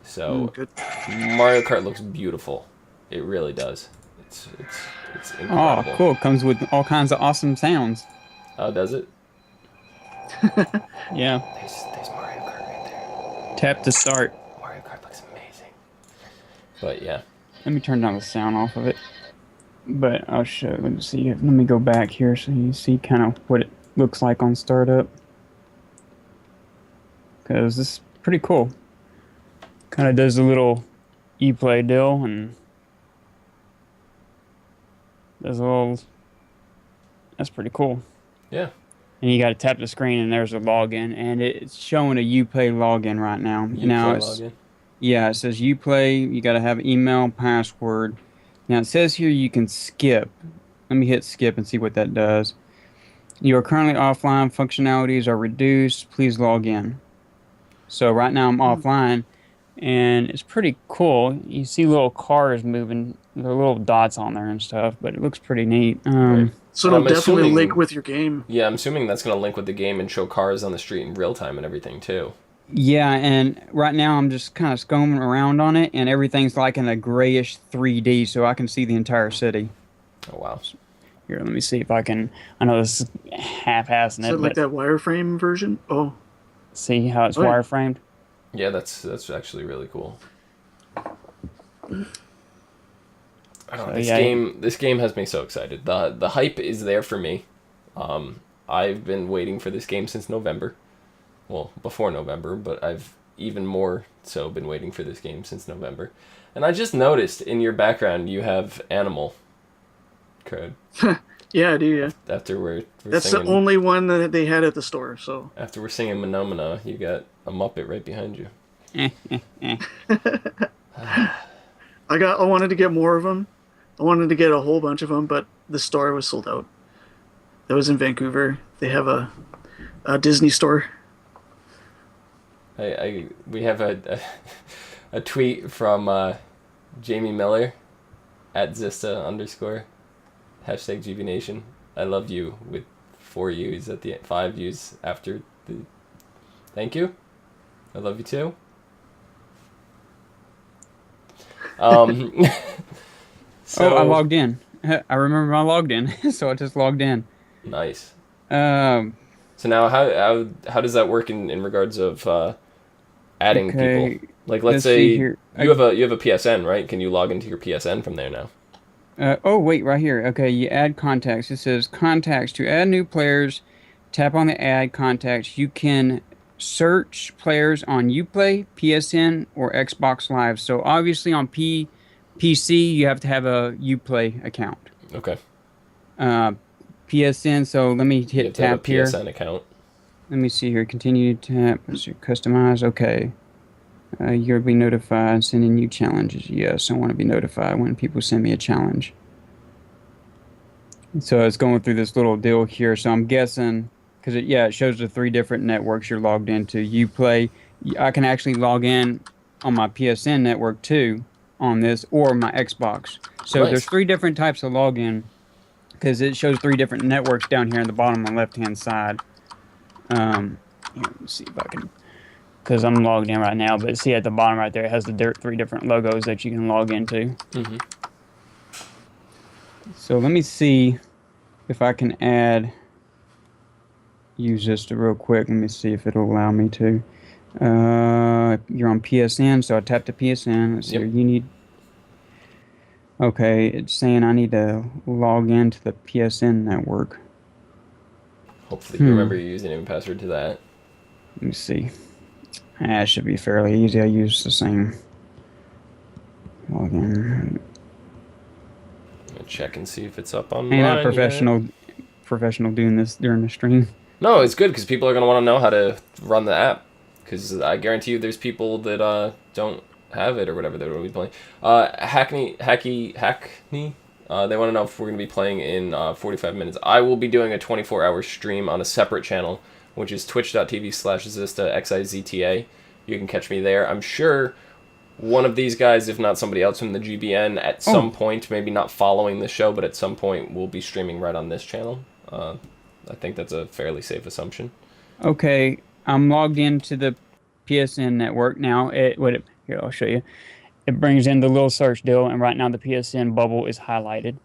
So Good. Mario Kart looks beautiful. It really does. It's Oh, incredible. cool. Comes with all kinds of awesome sounds. Oh, does it? Yeah. There's Mario Kart right there. Tap to start. Mario Kart looks amazing. But yeah. Let me turn down the sound off of it. But I'll show. Let me see. Let me go back here so you see kind of what it looks like on startup. Because this is pretty cool. Kind of does a little e-play deal and does a little. That's pretty cool. Yeah. And you got to tap the screen and there's a login, and it's showing a Uplay login right now. Play login. Yeah, it says Uplay. You got to have email, password. Now it says here you can skip. Let me hit skip and see what that does. You are currently offline. Functionalities are reduced. Please log in. So right now I'm offline, and it's pretty cool. You see little cars moving. There are little dots on there and stuff, but it looks pretty neat. Right. So it'll I'm definitely assuming- link with your game. Yeah, I'm assuming that's going to link with the game and show cars on the street in real time and everything, too. Yeah, and right now I'm just kind of scomming around on it, and everything's like in a grayish 3D, so I can see the entire city. Oh, wow. Here, let me see if I can. I know this is half-assing Is it, it like but that wireframe version? Oh, see how it's Oh, yeah. wireframed? Yeah, that's actually really cool. I don't know, So, this yeah. game has me so excited. The hype is there for me. I've been waiting for this game since November. Well, before November, but I've even more so been waiting for this game since November. And I just noticed in your background you have Animal code. yeah, I do. Yeah, After we're that's singing, the only one that they had at the store. So after we're singing Menomina, you got a Muppet right behind you. I wanted to get more of them. I wanted to get a whole bunch of them, but the store was sold out. That was in Vancouver. They have a Disney store. We have a tweet from Jamie Miller at Zista _ #GB Nation. I love you with 4 U's at the 5 U's after the. Thank you. I love you too. So Oh, I logged in. I remember I logged in, so I just logged in. nice. Um, So now how does that work in regards of adding Okay, people? Like let's let's say see here. you have a PSN, right? Can you log into your PSN from there now? oh, wait, right here. Okay, you add contacts. It says contacts. To add new players, tap on the add contacts. You can search players on Uplay, PSN, or Xbox Live. So obviously on PC, you have to have a Uplay account. Okay. PSN, so let me You hit have to have a tap here. PSN account. Let me see here. Continue to tap. Let's see, customize. Okay. You'll be notified sending you challenges. Yes, I want to be notified when people send me a challenge. So it's going through this little deal here. So I'm guessing, because it shows the 3 different networks you're logged into. Uplay. I can actually log in on my PSN network too on this, or my Xbox. So Nice. there's 3 different types of login, because it shows 3 different networks down here in the bottom on the left-hand side. Here, let me see if I can, because I'm logged in right now, but see at the bottom right there, it has the 3 different logos that you can log into. Mm-hmm. So let me see if I can use this real quick. Let me see if it'll allow me to. You're on PSN, so I tap the PSN. Let's see Yep. here. You need. Okay, it's saying I need to log into the PSN network. Hopefully you remember your username and password to that. Let me see. It should be fairly easy. I use the same login. I'm gonna check and see if it's up online Ain't I yet. professional doing this during the stream? No, it's good because people are gonna want to know how to run the app. Because I guarantee you, there's people that don't have it or whatever they're gonna be playing. Hackney. They want to know if we're gonna be playing in 45 minutes. I will be doing a 24-hour stream on a separate channel, which is twitch.tv/Zista XIZTA. You can catch me there. I'm sure one of these guys, if not somebody else from the GBN, at some point, maybe not following the show, but at some point, will be streaming right on this channel. I think that's a fairly safe assumption. Okay, I'm logged into the PSN network now. Here, I'll show you. It brings in the little search deal, and right now the PSN bubble is highlighted.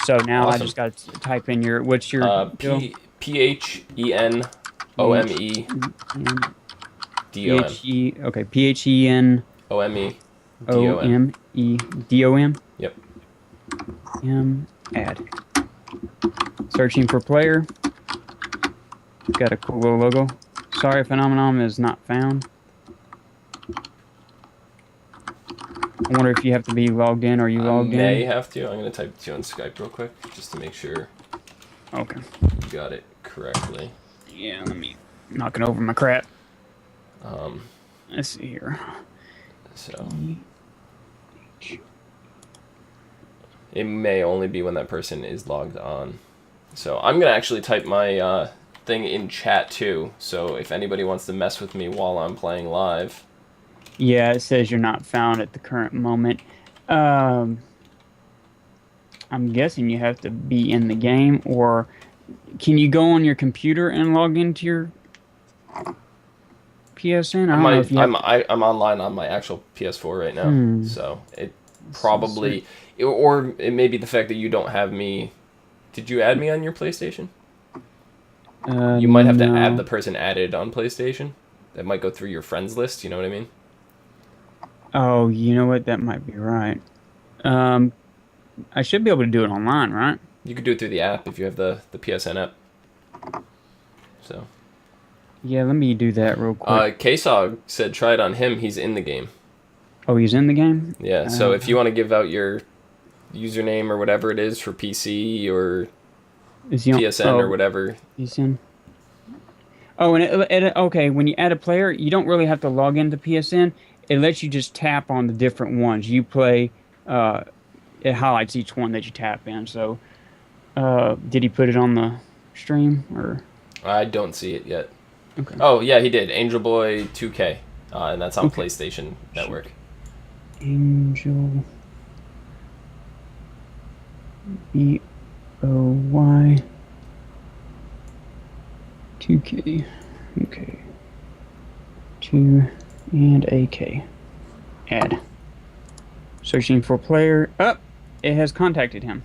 So now I Awesome. just got to type in what's your deal? PHENOME DOM. Okay, PHEN OME OME DOM. Yep. Add. Searching for player. It's got a cool little logo. Sorry, phenomenon is not found. I wonder if you have to be logged in or you logged in. I may have to. I'm going to type it to you on Skype real quick just to make sure Okay. you got it correctly. Yeah, let me knocking over my crap. Um, Let's see here. so it may only be when that person is logged on. So I'm going to actually type my thing in chat too. So if anybody wants to mess with me while I'm playing live. Yeah, it says you're not found at the current moment. I'm guessing you have to be in the game, or can you go on your computer and log into your PSN? I don't know if you I'm online on my actual PS4 right now, so it probably, or it may be the fact that you don't have me. Did you add me on your PlayStation? You might have to add the person added on PlayStation. That might go through your friends list. You know what I mean? Oh, you know what? That might be right. I should be able to do it online, right? You could do it through the app if you have the PSN app. So. Yeah, let me do that real quick. K-Sog said try it on him. He's in the game. Oh, he's in the game? Yeah, so if you want to give out your username or whatever it is for PC or PSN or whatever. He's in. Oh, and okay, when you add a player, you don't really have to log into PSN. It lets you just tap on the different ones. You play, it highlights each one that you tap in. So, did he put it on the stream? Or I don't see it yet. Okay. Oh, yeah, he did. Angel Boy 2K. And that's on PlayStation Network. Angel BOY 2K. Okay. 2 and AK. Add. Searching for player. Oh, it has contacted him.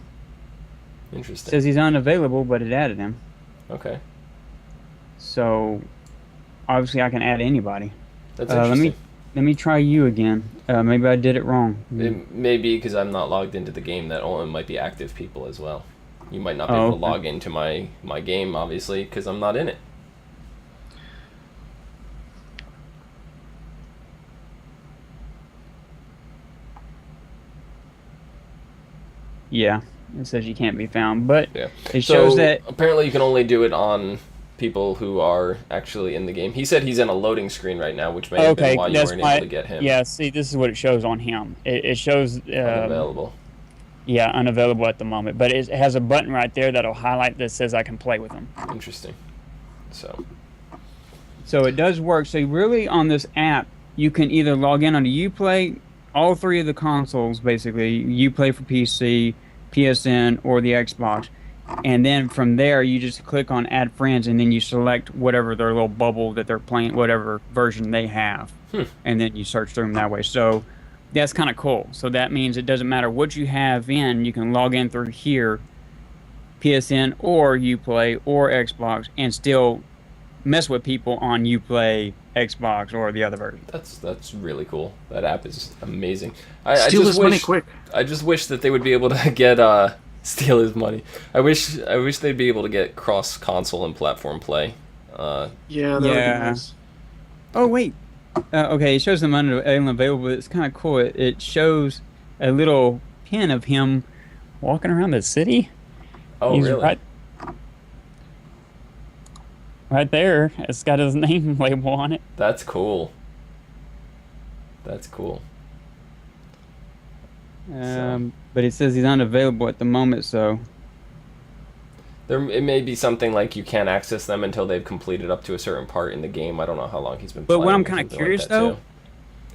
Interesting. It says he's unavailable, but it added him. Okay. So, obviously, I can add anybody. That's interesting. Let me try you again. Maybe I did it wrong. It may be because I'm not logged into the game. That only might be active people as well. You might not be able to log into my game, obviously, because I'm not in it. Yeah, it says you can't be found, but yeah. It shows that apparently you can only do it on people who are actually in the game. He said he's in a loading screen right now, which may have been why you weren't able to get him. Yeah, see, this is what it shows on him. It shows unavailable. Yeah, unavailable at the moment, but it has a button right there that'll highlight that says I can play with him. Interesting. So it does work. So really on this app, you can either log in on a Uplay, all three of the consoles basically, Uplay for PC, PSN, or the Xbox. And then from there, you just click on add friends, and then you select whatever their little bubble that they're playing, whatever version they have. And then you search through them that way. So that's kind of cool. So that means it doesn't matter what you have in, you can log in through here, PSN or Uplay or Xbox, and still mess with people on Uplay, Xbox, or the other version. That's really cool. That app is amazing. I Steal just his money wish quick. I just wish that they would be able to get steal his money. I wish they'd be able to get cross console and platform play. Yeah, that would be Yeah. nice. Oh wait, okay. It shows them unavailable. But it's kind of cool. It shows a little pin of him walking around the city. Oh He's really? right there. It's got his name label on it. That's cool. That's cool. But it says he's unavailable at the moment. So It may be something like you can't access them until they've completed up to a certain part in the game. I don't know how long he's been But playing. what I'm or kind of something curious like that, though,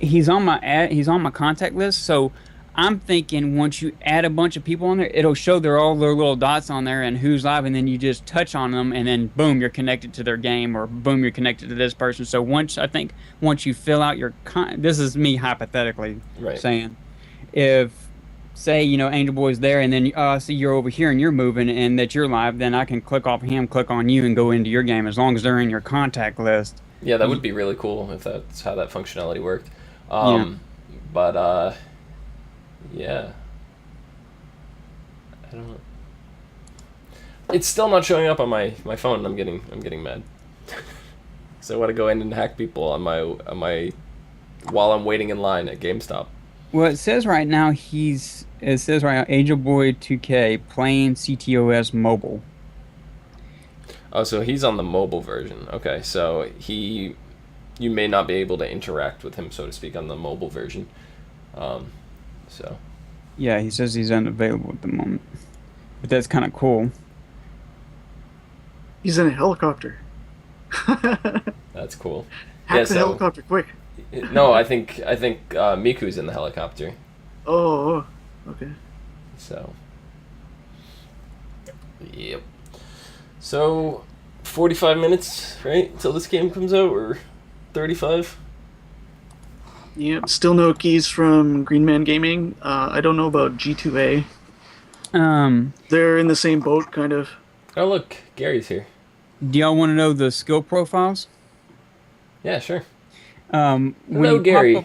too. he's on my contact list. So I'm thinking once you add a bunch of people on there, it'll show all their little dots on there and who's live, and then you just touch on them, and then boom, you're connected to their game, or boom, you're connected to this person. So once you fill out your this is me hypothetically Right. saying, if say Angel Boy's there, and then I see you're over here and you're moving and that you're live, then I can click off him, click on you, and go into your game as long as they're in your contact list. Yeah, that would be really cool if that's how that functionality worked. Yeah. But yeah, I don't know. It's still not showing up on my phone. And I'm getting mad. So I want to go in and hack people on my while I'm waiting in line at GameStop. Well, it says right now Angel Boy 2K playing CTOS mobile. Oh, so he's on the mobile version. Okay, so you may not be able to interact with him, so to speak, on the mobile version. So. Yeah, he says he's unavailable at the moment, but that's kind of cool. He's in a helicopter. That's cool. Hack the helicopter quick. No, I think Miku's in the helicopter. Oh, okay. So. Yep. So, 45 minutes, right, until this game comes out, or 35? Yep. Still no keys from Green Man Gaming. I don't know about G2A. They're in the same boat, kind of. Oh, look, Gary's here. Do y'all want to know the skill profiles? Yeah, sure. When Hello, you Gary. pop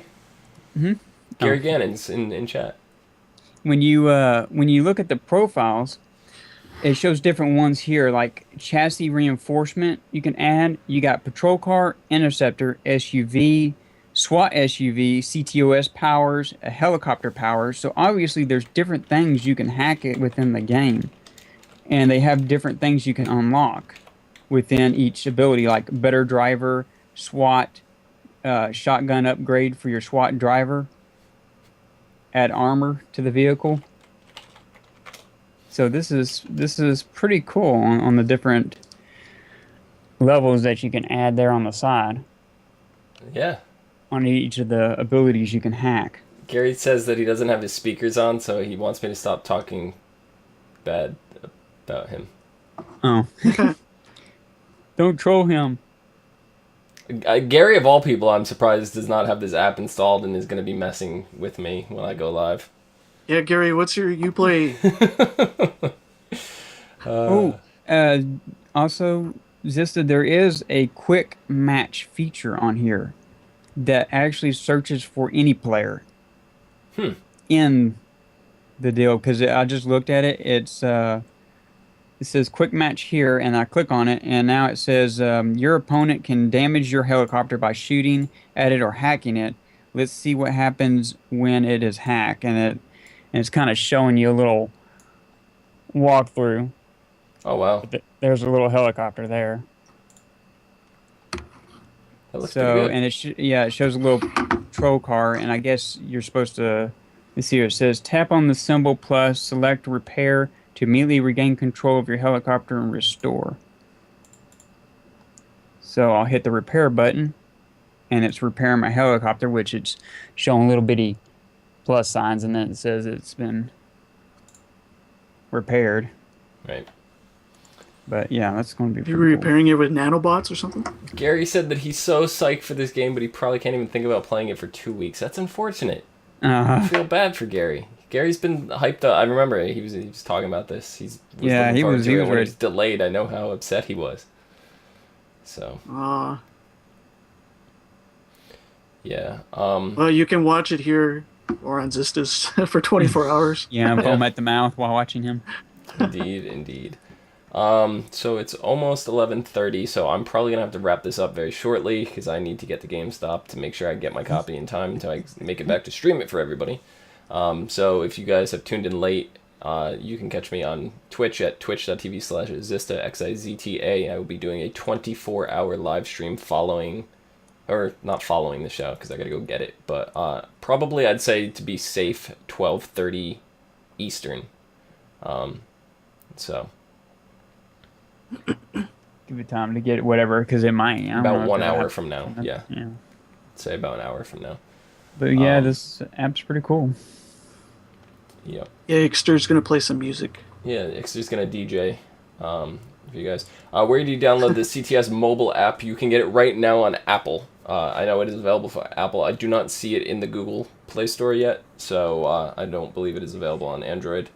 up- Gary Gannon's in chat. when you look at the profiles, it shows different ones here, like chassis reinforcement you can add. You got patrol car, interceptor, SUV, SWAT SUV, CTOS powers, a helicopter powers. So obviously there's different things you can hack it within the game. And they have different things you can unlock within each ability, like better driver, SWAT, shotgun upgrade for your SWAT driver, add armor to the vehicle. So this is pretty cool on the different levels that you can add there on the side Yeah. on each of the abilities you can hack. Gary says that he doesn't have his speakers on, so he wants me to stop talking bad about him. Oh. Don't troll him. Gary, of all people, I'm surprised does not have this app installed and is going to be messing with me when I go live. Yeah, Gary, what's your Uplay? Also, Zista, there is a quick match feature on here that actually searches for any player in the deal. Because I just looked at it. It says quick match here, and I click on it, and now it says your opponent can damage your helicopter by shooting at it or hacking it. Let's see what happens when it is hacked, and it's kind of showing you a little walkthrough. Oh, wow. There's a little helicopter there. That looks pretty good. And it shows a little patrol car, and I guess you're supposed to. Let's see here. It says tap on the symbol plus select repair to immediately regain control of your helicopter and restore. So I'll hit the repair button, and it's repairing my helicopter, which it's showing little bitty plus signs, and then it says it's been repaired. Right. But yeah, that's going to be You pretty were cool. repairing it with nanobots or something? Gary said that he's so psyched for this game, but he probably can't even think about playing it for 2 weeks. That's unfortunate. I feel bad for Gary. Gary's been hyped up. I remember he was talking about this. He was was when ready. he's delayed. I know how upset he was. So Uh, yeah. well, you can watch it here or on Zistas for 24 hours. Yeah, foam at the mouth while watching him. Indeed, indeed. So it's almost 11:30, so I'm probably gonna have to wrap this up very shortly because I need to get to GameStop to make sure I get my copy in time until I make it back to stream it for everybody. So if you guys have tuned in late, you can catch me on Twitch at twitch.tv/Xista, Xizta. I will be doing a 24-hour live stream following, or not following the show because I gotta go get it, but probably I'd say to be safe 12:30 Eastern. So Give it time to get whatever, because it might. I don't know about if 1 it'll hour happen. from now, yeah. Yeah. Say about an hour from now. But yeah, this app's pretty cool. Yep. Yeah, Ixter's going to play some music. Yeah, it's just gonna DJ for you guys. Where do you download the CTS mobile app? You can get it right now on Apple. I know it is available for Apple. I do not see it in the Google Play Store yet, so I don't believe it is available on Android.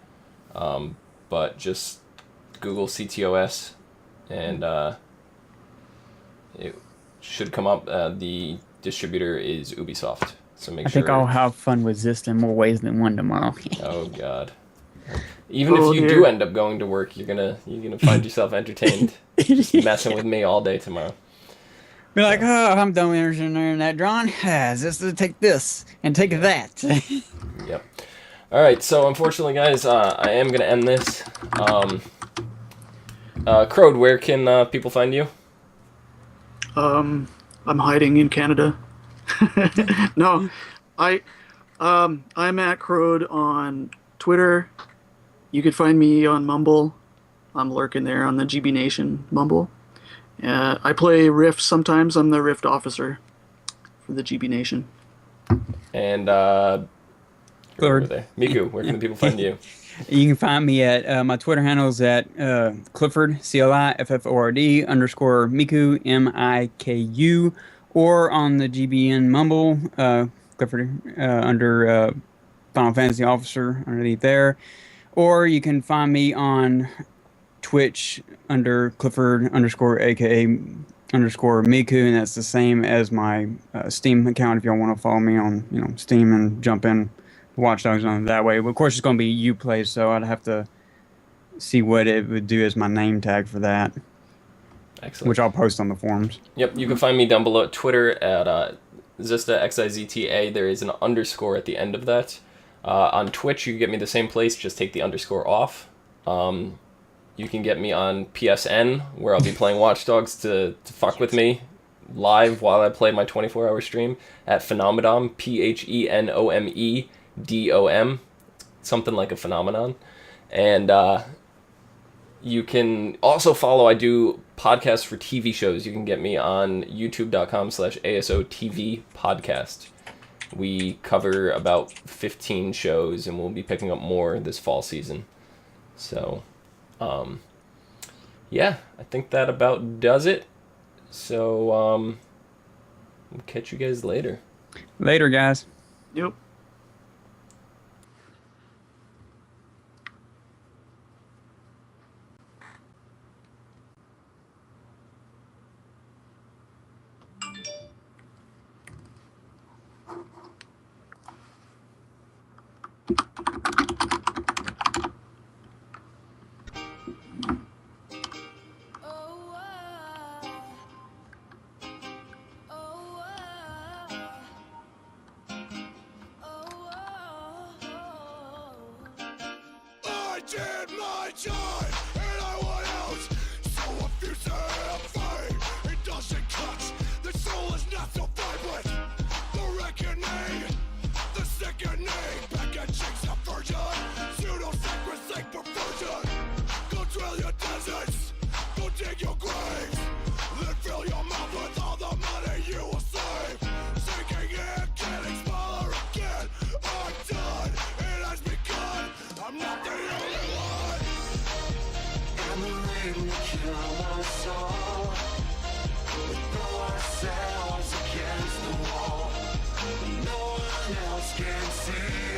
But just Google CTOS, and it should come up. The distributor is Ubisoft, so make I sure. think I'll have fun with Zista in more ways than one tomorrow. Oh God! Even if you do end up going to work, you're gonna find yourself entertained, just messing with me all day tomorrow. Be like, oh, I'm done with internet drawing. Zista, take this and take that. Yep. All right. So unfortunately, guys, I am gonna end this. Crode, where can people find you? I'm hiding in Canada. No, I'm at Crode on Twitter. You can find me on Mumble. I'm lurking there on the GB Nation Mumble. I play Rift sometimes. I'm the Rift officer for the GB Nation. And Clifford. over there. Miku, where can the people find you? You can find me at my Twitter handle is at Clifford CLIFFORD _ Miku MIKU, or on the GBN Mumble Clifford under Final Fantasy Officer underneath there, or you can find me on Twitch under Clifford _ AKA _ Miku, and that's the same as my Steam account if y'all want to follow me on Steam and jump in Watch Dogs on that way. But of course, it's going to be Uplay, so I'd have to see what it would do as my name tag for that. Excellent. Which I'll post on the forums. Yep, you can find me down below at Twitter at Xista, Xizta. There is an underscore at the end of that. On Twitch, you can get me the same place, just take the underscore off. You can get me on PSN, where I'll be playing Watch Dogs to fuck with me live while I play my 24-hour stream at Phenomenon, PHENOMEDOM, something like a phenomenon. And you can also follow, I do podcasts for TV shows. You can get me on youtube.com/ASOTV podcast. We cover about 15 shows, and we'll be picking up more this fall season. So, yeah, I think that about does it. So, we'll catch you guys later. Later, guys. Yep. I did my time, and I want out. So if you say I'm fine, it doesn't cut. The soul is not so vibrant. The reckoning, the sickening, packaging subversion, pseudo-sacrosanct perversion. Go drill your deserts, go dig your graves, then fill your mouth with all the money you will save. Sinking in, getting smaller again. I'm done, it has begun. I'm not the only one. And the rain will kill us all. We throw ourselves against the wall. No one else can see